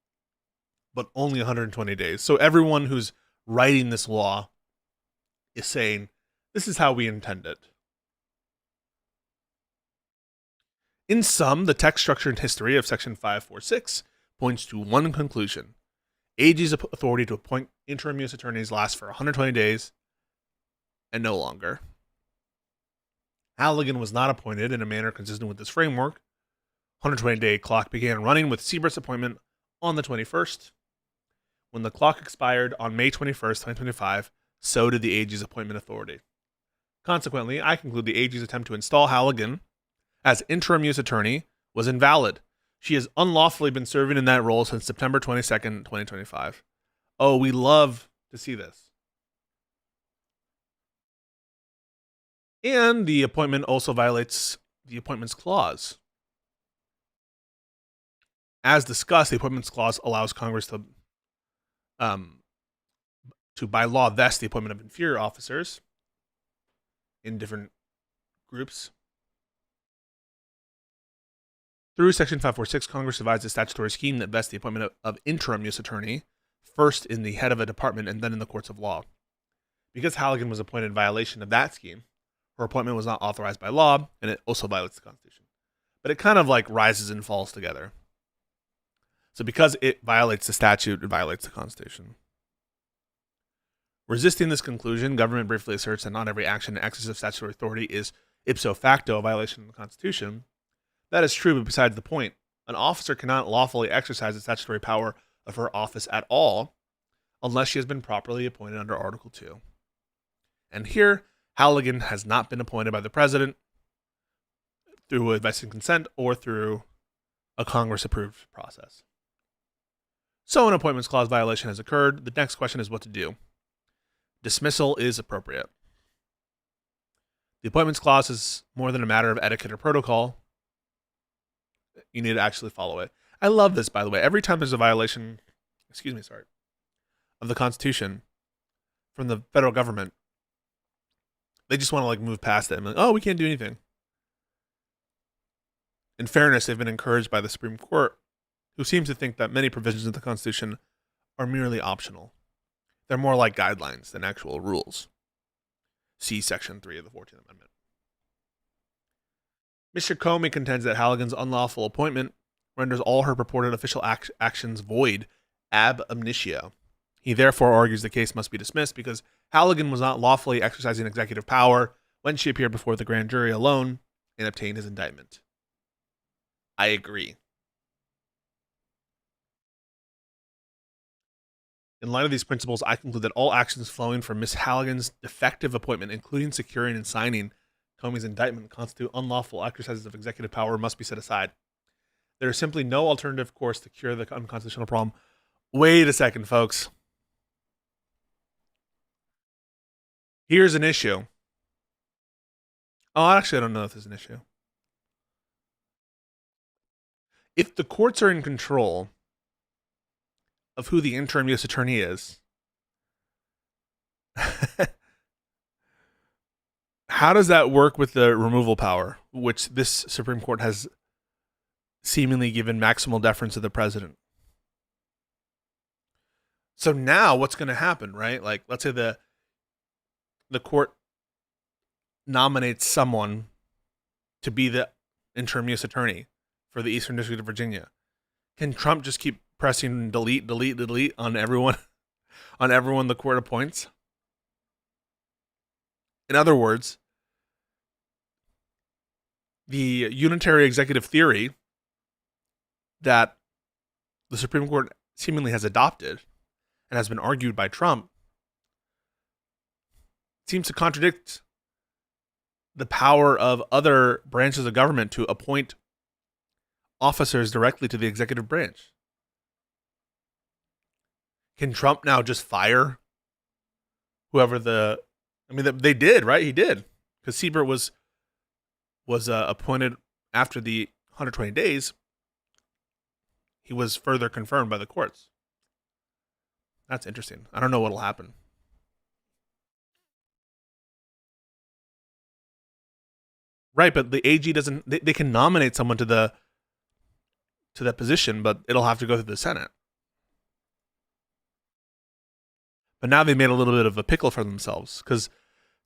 but only 120 days. So everyone who's writing this law is saying, this is how we intend it. In sum, the text, structure, and history of Section 546 points to one conclusion. AG's authority to appoint interim U.S. attorneys lasts for 120 days and no longer. Halligan was not appointed in a manner consistent with this framework. 120-day clock began running with Seabert's appointment on the 21st. When the clock expired on May 21st, 2025, so did the AG's appointment authority. Consequently, I conclude the AG's attempt to install Halligan as interim U.S. attorney was invalid. She has unlawfully been serving in that role since September 22nd, 2025. Oh, we love to see this. And the appointment also violates the Appointments Clause. As discussed, the Appointments Clause allows Congress to by law vest the appointment of inferior officers in different groups. Through Section 546, Congress devised a statutory scheme that vests the appointment of interim U.S. attorney, first in the head of a department and then in the courts of law. Because Halligan was appointed in violation of that scheme, her appointment was not authorized by law, and it also violates the Constitution. But it kind of like rises and falls together. So because it violates the statute, it violates the Constitution. Resisting this conclusion, government briefly asserts that not every action in excess of statutory authority is ipso facto a violation of the Constitution. That is true, but besides the point. An officer cannot lawfully exercise the statutory power of her office at all unless she has been properly appointed under Article 2. And here, Halligan has not been appointed by the president through a vested consent or through a Congress-approved process. So an Appointments Clause violation has occurred. The next question is what to do. Dismissal is appropriate. The Appointments Clause is more than a matter of etiquette or protocol. You need to actually follow it. I love this, by the way. Every time there's a violation, of the Constitution from the federal government, they just want to move past it and be like, oh, we can't do anything. In fairness, they've been encouraged by the Supreme Court, who seems to think that many provisions of the Constitution are merely optional. They're more like guidelines than actual rules. See Section 3 of the 14th Amendment. Mr. Comey contends that Halligan's unlawful appointment renders all her purported official actions void ab initio. He therefore argues the case must be dismissed because Halligan was not lawfully exercising executive power when she appeared before the grand jury alone and obtained his indictment. I agree. In light of these principles, I conclude that all actions flowing from Miss Halligan's defective appointment, including securing and signing Comey's indictment, constitute unlawful exercises of executive power must be set aside. There is simply no alternative course to cure the unconstitutional problem. Wait a second, folks. Here's an issue. Oh, actually, I don't know if there's an issue. If the courts are in control of who the interim U.S. attorney is, how does that work with the removal power, which this Supreme Court has seemingly given maximal deference to the president? So now what's going to happen, right? Like, let's say the court nominates someone to be the interim U.S. attorney for the Eastern District of Virginia. Can Trump just keep pressing delete on everyone, on everyone the court appoints? In other words, the unitary executive theory that the Supreme Court seemingly has adopted and has been argued by Trump seems to contradict the power of other branches of government to appoint officers directly to the executive branch. Can Trump now just fire whoever they did, right? He did, because Siebert was appointed after the 120 days. He was further confirmed by the courts. That's interesting. I don't know what'll happen. Right, but the AG doesn't. They can nominate someone to that position, but it'll have to go through the Senate. But now they made a little bit of a pickle for themselves, because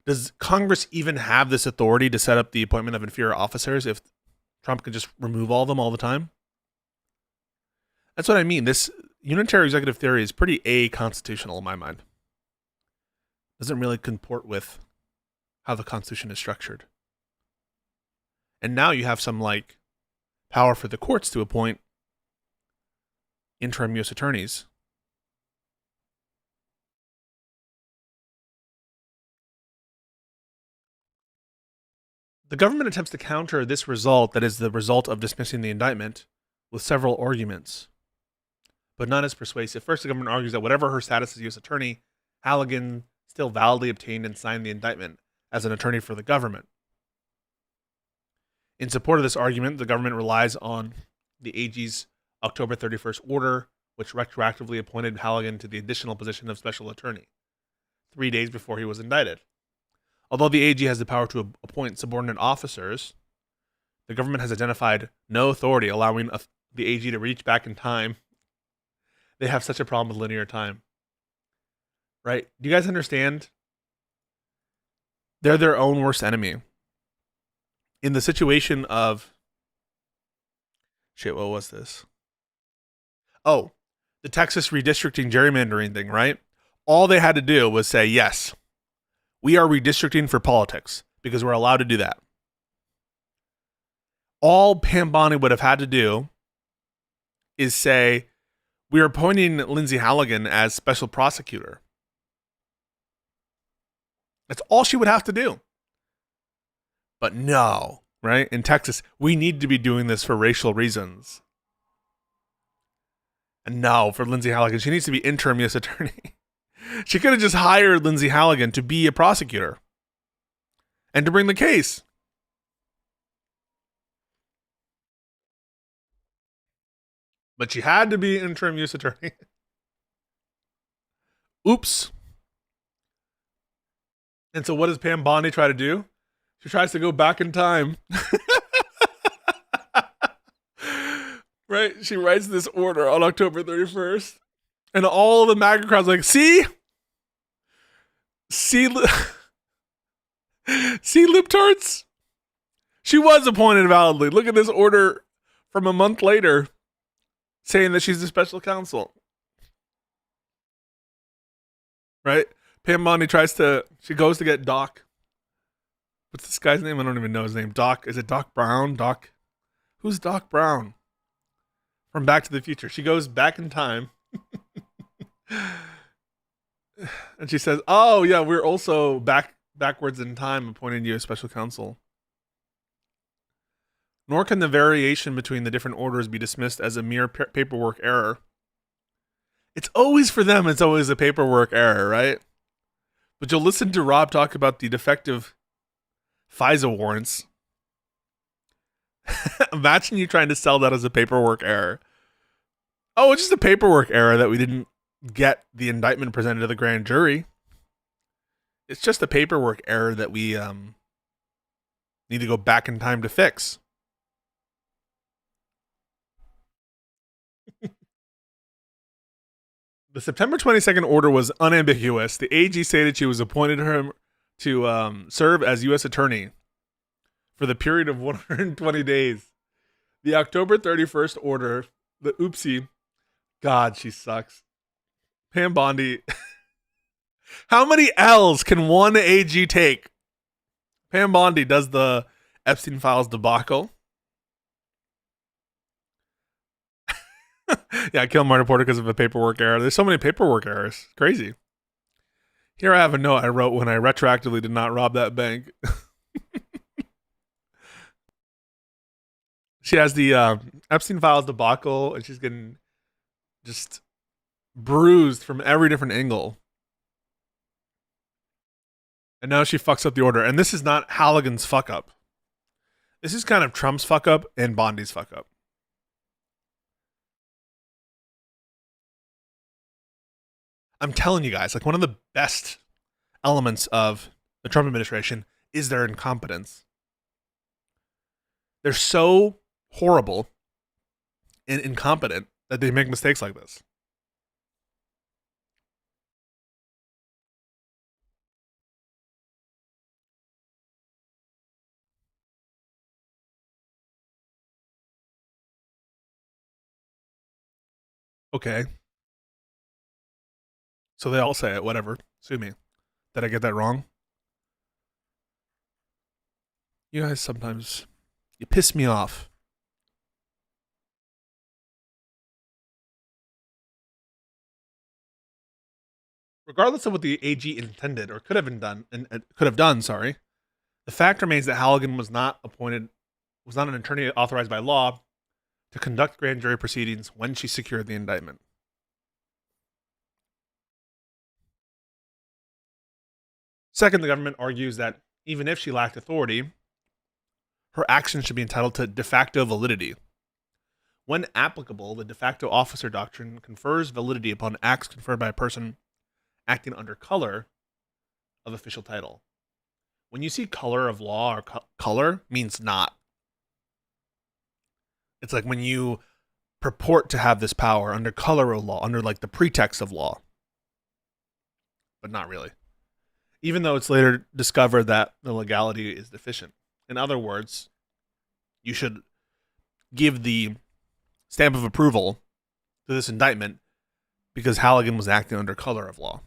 does Congress even have this authority to set up the appointment of inferior officers if Trump can just remove all of them all the time? That's what I mean. This unitary executive theory is pretty a-constitutional in my mind. Doesn't really comport with how the Constitution is structured. And now you have some power for the courts to appoint interim U.S. attorneys. The government attempts to counter this result, that is the result of dismissing the indictment, with several arguments, but none is persuasive. First, the government argues that whatever her status as U.S. attorney, Halligan still validly obtained and signed the indictment as an attorney for the government. In support of this argument, the government relies on the AG's October 31st order, which retroactively appointed Halligan to the additional position of special attorney 3 days before he was indicted. Although the AG has the power to appoint subordinate officers, the government has identified no authority allowing the AG to reach back in time. They have such a problem with linear time. Right? Do you guys understand? They're their own worst enemy. In the situation of... what was this? Oh, the Texas redistricting gerrymandering thing, right? All they had to do was say, yes, we are redistricting for politics, because we're allowed to do that. All Pam Bondi would have had to do is say, we are appointing Lindsay Halligan as special prosecutor. That's all she would have to do. But no, right? In Texas, we need to be doing this for racial reasons. And no, for Lindsay Halligan, she needs to be interim U.S. attorney. She could have just hired Lindsay Halligan to be a prosecutor and to bring the case. But she had to be interim U.S. attorney. Oops. And so what does Pam Bondi try to do? She tries to go back in time. Right? She writes this order on October 31st. And all the MAGA crowds like, see, libtards? She was appointed validly. Look at this order from a month later saying that she's the special counsel. Right? Pam Bondi she goes to get Doc. What's this guy's name? I don't even know his name. Doc, is it Doc Brown? Who's Doc Brown? From Back to the Future. She goes back in time. And she says, oh yeah, we're also backwards in time appointing you as special counsel. Nor can the variation between the different orders be dismissed as a mere paperwork error. It's always for them, it's always a paperwork error, right? But you'll listen to Rob talk about the defective FISA warrants. Imagine you trying to sell that as a paperwork error. Oh, it's just a paperwork error that we didn't get the indictment presented to the grand jury. It's just a paperwork error that we need to go back in time to fix. The September 22nd order was unambiguous. The AG stated she was appointed her to serve as U.S. attorney for the period of 120 days. The October 31st order, the oopsie, God, she sucks. Pam Bondi. How many L's can one AG take? Pam Bondi does the Epstein Files debacle. Yeah, I killed Martin Porter because of a paperwork error. There's so many paperwork errors. Crazy. Here I have a note I wrote when I retroactively did not rob that bank. She has the Epstein Files debacle, and she's getting just bruised from every different angle. And now she fucks up the order. And this is not Halligan's fuck up. This is kind of Trump's fuck up and Bondi's fuck up. I'm telling you guys, like, one of the best elements of the Trump administration is their incompetence. They're so horrible and incompetent that they make mistakes like this. Okay. So they all say it, whatever. Sue me. Did I get that wrong? You guys sometimes, you piss me off. Regardless of what the AG intended or could have done, the fact remains that Halligan was not an attorney authorized by law to conduct grand jury proceedings when she secured the indictment. Second, the government argues that even if she lacked authority, her actions should be entitled to de facto validity. When applicable, the de facto officer doctrine confers validity upon acts conferred by a person acting under color of official title. When you see color of law or color means not. It's like when you purport to have this power under color of law, under like the pretext of law, but not really. Even though it's later discovered that the legality is deficient. In other words, you should give the stamp of approval to this indictment because Halligan was acting under color of law.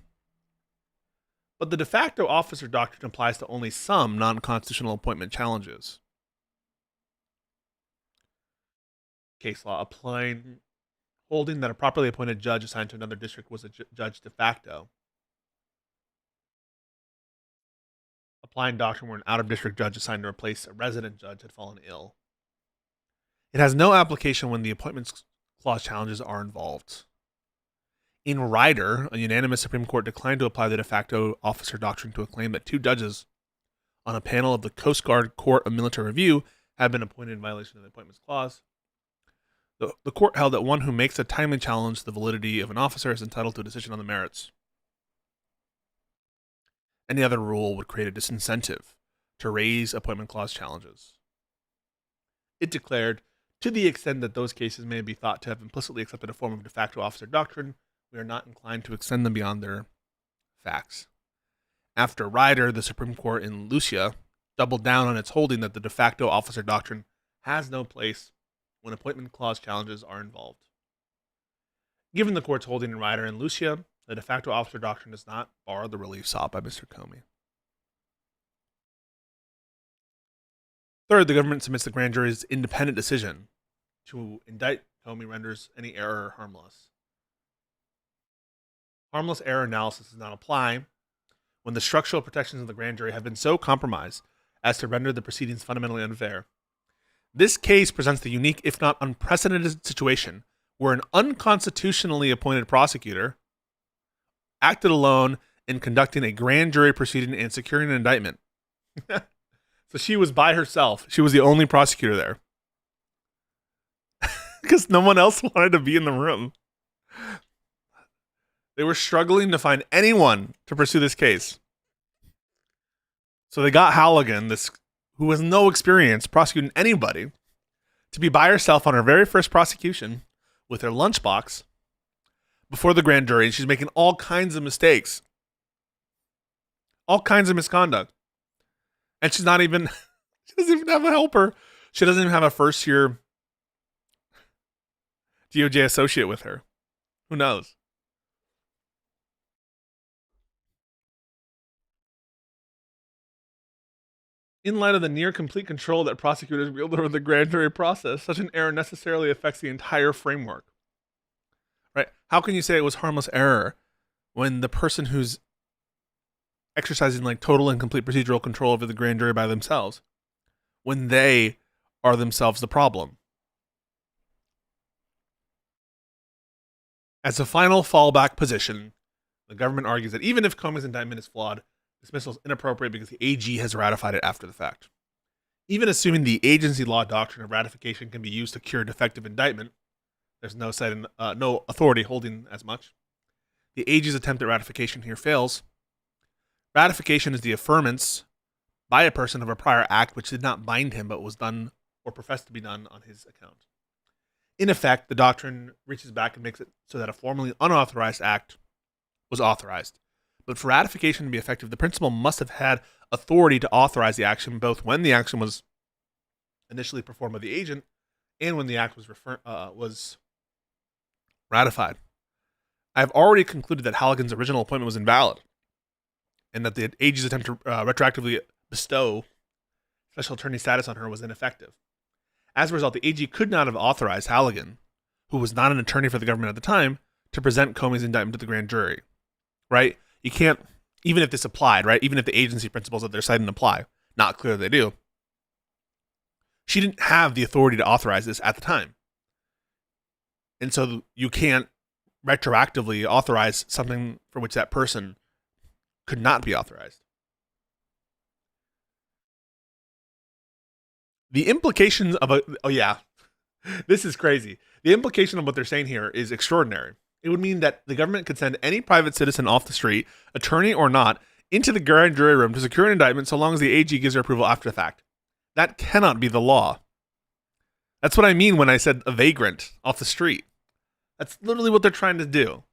But the de facto officer doctrine applies to only some non-constitutional appointment challenges. Case law holding that a properly appointed judge assigned to another district was a judge de facto. Applying doctrine where an out-of-district judge assigned to replace a resident judge had fallen ill. It has no application when the appointments clause challenges are involved. In Ryder, a unanimous Supreme Court declined to apply the de facto officer doctrine to a claim that two judges on a panel of the Coast Guard Court of Military Review had been appointed in violation of the appointments clause. The court held that one who makes a timely challenge to the validity of an officer is entitled to a decision on the merits. Any other rule would create a disincentive to raise appointment clause challenges. It declared, to the extent that those cases may be thought to have implicitly accepted a form of de facto officer doctrine, we are not inclined to extend them beyond their facts. After Ryder, the Supreme Court in Lucia doubled down on its holding that the de facto officer doctrine has no place when appointment clause challenges are involved. Given the court's holding in Ryder and Lucia, the de facto officer doctrine does not bar the relief sought by Mr. Comey. Third, the government submits the grand jury's independent decision to indict Comey renders any error harmless. Harmless error analysis does not apply when the structural protections of the grand jury have been so compromised as to render the proceedings fundamentally unfair. This case presents the unique, if not unprecedented, situation where an unconstitutionally appointed prosecutor acted alone in conducting a grand jury proceeding and securing an indictment. So she was by herself. She was the only prosecutor there. because no one else wanted to be in the room. They were struggling to find anyone to pursue this case. So they got Halligan, who has no experience prosecuting anybody, to be by herself on her very first prosecution with her lunchbox before the grand jury. And she's making all kinds of mistakes, all kinds of misconduct. And she doesn't even have a helper. She doesn't even have a first year DOJ associate with her. Who knows? In light of the near complete control that prosecutors wield over the grand jury process, such an error necessarily affects the entire framework. Right? How can you say it was harmless error when the person who's exercising like total and complete procedural control over the grand jury by themselves, when they are themselves the problem? As a final fallback position, the government argues that even if Comey's indictment is flawed, dismissal is inappropriate because the AG has ratified it after the fact. Even assuming the agency law doctrine of ratification can be used to cure defective indictment, there's no authority holding as much. The AG's attempt at ratification here fails. Ratification is the affirmance by a person of a prior act which did not bind him but was done or professed to be done on his account. In effect, the doctrine reaches back and makes it so that a formally unauthorized act was authorized. But for ratification to be effective, the principal must have had authority to authorize the action both when the action was initially performed by the agent and when the act was ratified. I have already concluded that Halligan's original appointment was invalid and that the AG's attempt to retroactively bestow special attorney status on her was ineffective. As a result, the AG could not have authorized Halligan, who was not an attorney for the government at the time, to present Comey's indictment to the grand jury. Right? You can't, even if this applied, right? Even if the agency principles that they're citing apply, not clear they do. She didn't have the authority to authorize this at the time. And so you can't retroactively authorize something for which that person could not be authorized. The implications of this is crazy. The implication of what they're saying here is extraordinary. It would mean that the government could send any private citizen off the street, attorney or not, into the grand jury room to secure an indictment so long as the AG gives their approval after the fact. That cannot be the law. That's what I mean when I said a vagrant off the street. That's literally what they're trying to do.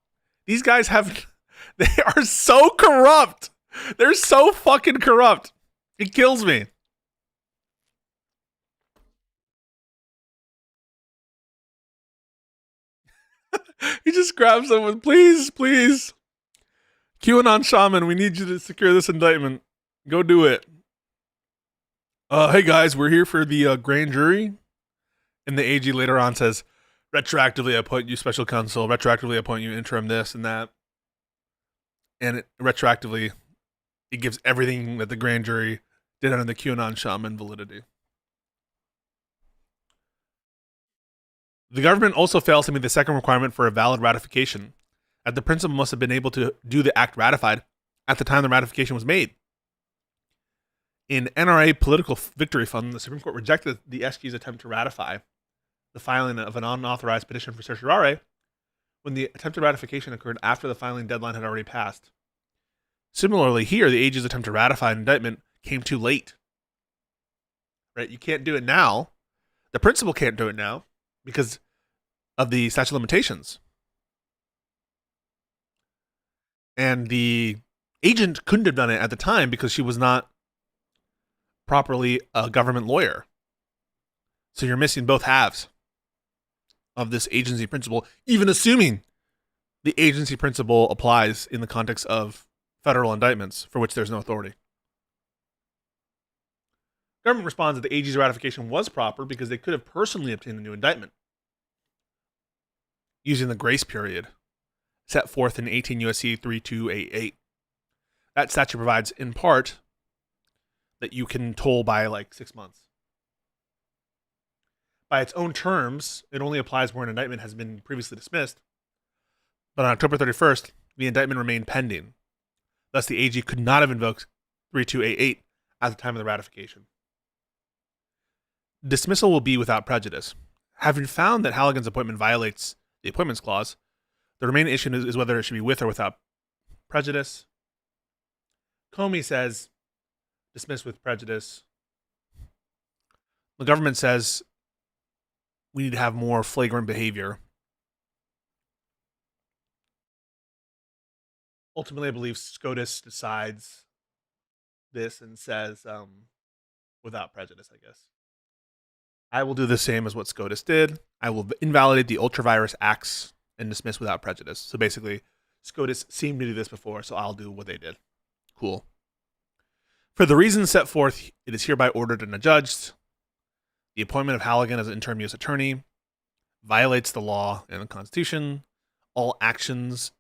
These guys they are so corrupt. They're so fucking corrupt. It kills me. He just grabs someone. Please. QAnon shaman, we need you to secure this indictment. Go do it. Hey guys, we're here for the grand jury. And the AG later on says, retroactively appoint you special counsel, retroactively appoint you interim this and that. And retroactively, it gives everything that the grand jury did under the QAnon shaman validity. The government also fails to meet the second requirement for a valid ratification, that the principal must have been able to do the act ratified at the time the ratification was made. In NRA Political Victory Fund, the Supreme Court rejected the SG's attempt to ratify the filing of an unauthorized petition for certiorari when the attempted ratification occurred after the filing deadline had already passed. Similarly, here, the AG's attempt to ratify an indictment came too late. Right? You can't do it now. The principal can't do it now because of the statute of limitations. And the agent couldn't have done it at the time because she was not properly a government lawyer. So you're missing both halves of this agency principle, even assuming the agency principle applies in the context of federal indictments for which there's no authority. Government responds that the AG's ratification was proper because they could have personally obtained a new indictment using the grace period set forth in 18 U.S.C. 3288. That statute provides, in part, that you can toll by like 6 months. By its own terms, it only applies where an indictment has been previously dismissed. But on October 31st, the indictment remained pending. Thus, the AG could not have invoked 3288 at the time of the ratification. Dismissal will be without prejudice. Having found that Halligan's appointment violates the Appointments Clause, the remaining issue is whether it should be with or without prejudice. Comey says dismiss with prejudice. The government says we need to have more flagrant behavior. Ultimately, I believe SCOTUS decides this and says without prejudice, I guess. I will do the same as what SCOTUS did. I will invalidate the ultravirus acts and dismiss without prejudice. So basically, SCOTUS seemed to do this before, so I'll do what they did. Cool. For the reasons set forth, it is hereby ordered and adjudged. The appointment of Halligan as an interim U.S. attorney violates the law and the Constitution. All actions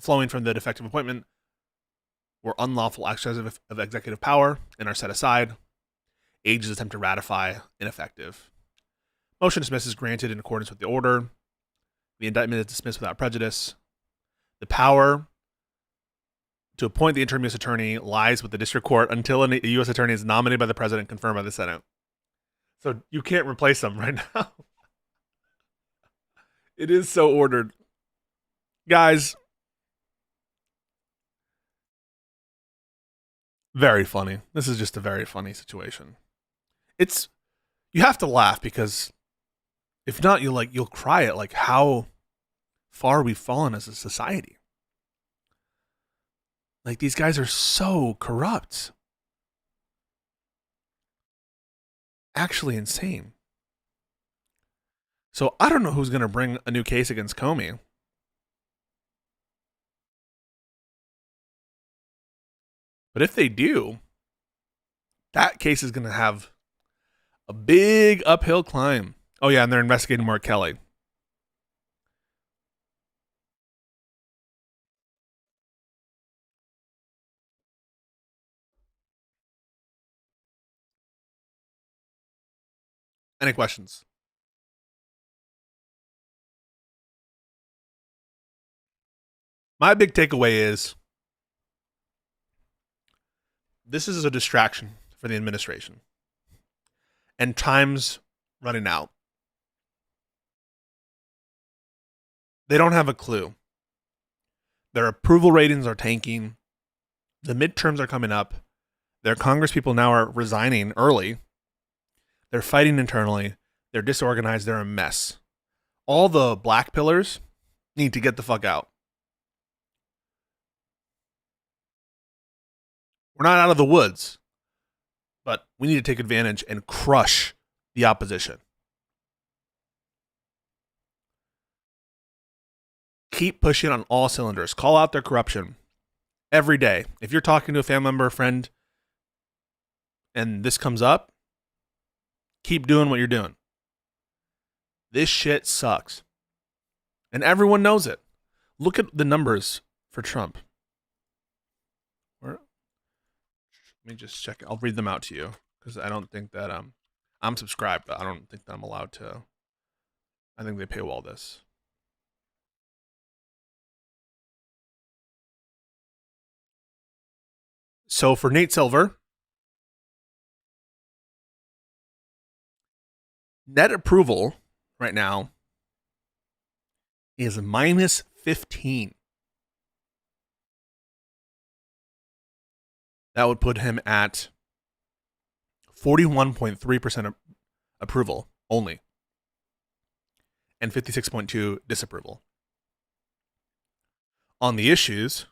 flowing from the defective appointment were unlawful exercise of executive power and are set aside. Age's attempt to ratify ineffective. Motion to dismiss is granted in accordance with the order. The indictment is dismissed without prejudice. The power to appoint the interim U.S. attorney lies with the district court until a U.S. attorney is nominated by the president and confirmed by the Senate. So you can't replace them right now. It is so ordered. Guys, very funny. This is just a very funny situation. You have to laugh because if not, you'll cry at like how far we've fallen as a society. Like these guys are so corrupt. Actually insane. So I don't know who's going to bring a new case against Comey. But if they do, that case is going to have a big uphill climb. Oh yeah, and they're investigating Mark Kelly. Any questions? My big takeaway is this is a distraction for the administration. And time's running out. They don't have a clue. Their approval ratings are tanking. The midterms are coming up. Their Congress people now are resigning early. They're fighting internally. They're disorganized. They're a mess. All the black pillars need to get the fuck out. We're not out of the woods, but we need to take advantage and crush the opposition. Keep pushing on all cylinders. Call out their corruption every day. If you're talking to a family member or friend and this comes up, keep doing what you're doing. This shit sucks. And everyone knows it. Look at the numbers for Trump. Let me just check. I'll read them out to you because I don't think that I'm subscribed, but I don't think that I'm allowed to. I think they paywall this. So for Nate Silver, net approval right now is minus 15. That would put him at 41.3% approval only and 56.2% disapproval. On the issues,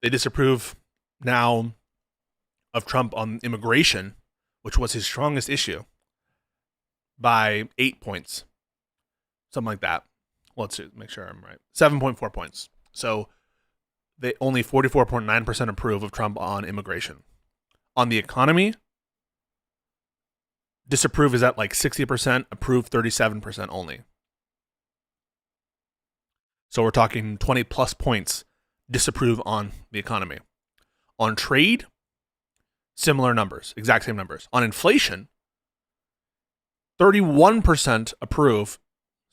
they disapprove now of Trump on immigration, which was his strongest issue, by 8 points. Something like that. Let's make sure I'm right. 7.4 points. So they only 44.9% approve of Trump on immigration. On the economy, disapprove is at like 60%, approve 37% only. So we're talking 20 plus points disapprove on the economy. On trade, similar numbers, exact same numbers. On inflation, 31% approve,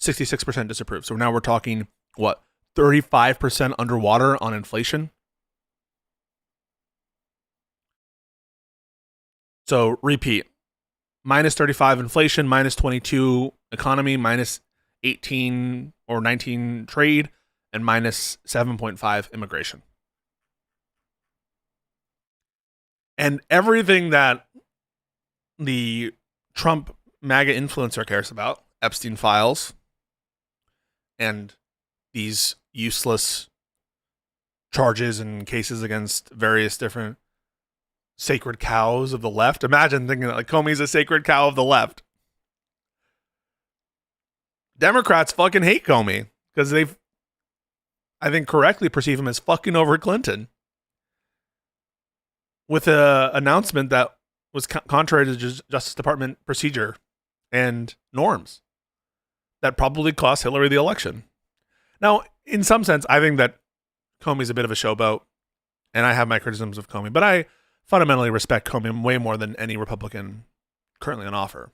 66% disapprove. So now we're talking, what, 35% underwater on inflation? So repeat. minus 35 inflation, minus 22 economy, minus 18 or 19 trade, and minus 7.5 immigration. And everything that the Trump MAGA influencer cares about, Epstein files, and these useless charges and cases against various different sacred cows of the left. Imagine thinking that like Comey's a sacred cow of the left. Democrats fucking hate Comey because they've, I think, correctly perceive him as fucking over Clinton with an announcement that was contrary to Justice Department procedure and norms that probably cost Hillary the election. Now, in some sense, I think that Comey's a bit of a showboat, and I have my criticisms of Comey, but I fundamentally respect Comey way more than any Republican currently on offer.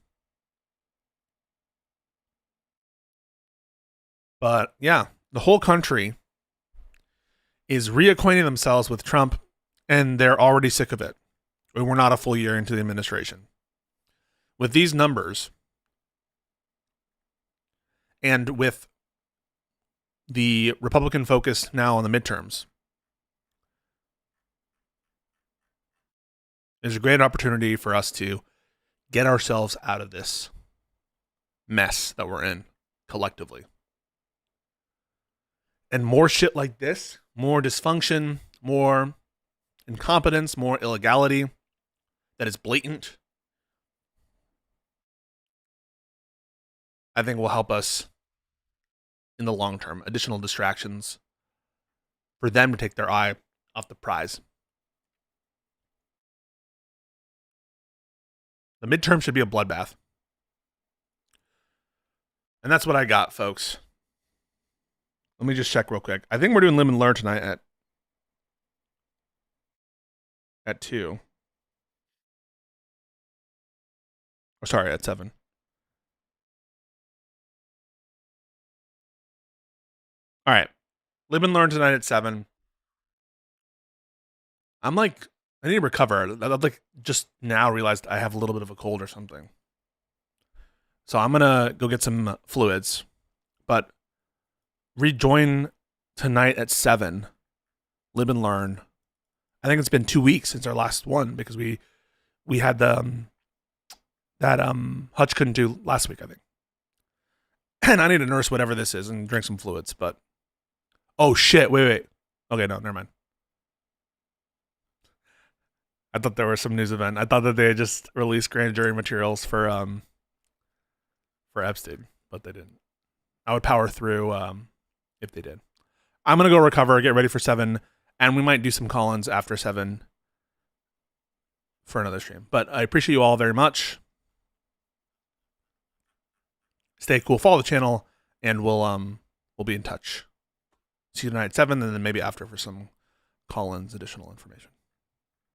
But yeah, the whole country is reacquainting themselves with Trump, and they're already sick of it. We're not a full year into the administration. With these numbers, and with the Republican focus now on the midterms, there's a great opportunity for us to get ourselves out of this mess that we're in collectively. And more shit like this, more dysfunction, more incompetence, more illegality that is blatant, I think will help us in the long term. Additional distractions for them to take their eye off the prize. The midterm should be a bloodbath. And that's what I got, folks. Let me just check real quick. I think we're doing Live and Learn tonight at 2. Or sorry, at 7. All right. Live and Learn tonight at 7. I'm like, I need to recover. I've like just now realized I have a little bit of a cold or something. So I'm going to go get some fluids. But rejoin tonight at 7. Live and Learn. I think it's been 2 weeks since our last one because we had the that Hutch couldn't do last week, I think. And I need to nurse whatever this is and drink some fluids, but oh shit, wait. Okay, no, never mind. I thought there was some news event. I thought that they had just released grand jury materials for Epstein, but they didn't. I would power through if they did. I'm gonna go recover, get ready for 7, and we might do some call-ins after 7 for another stream. But I appreciate you all very much. Stay cool, follow the channel, and we'll be in touch. See you tonight at 7, and then maybe after for some call-ins, additional information.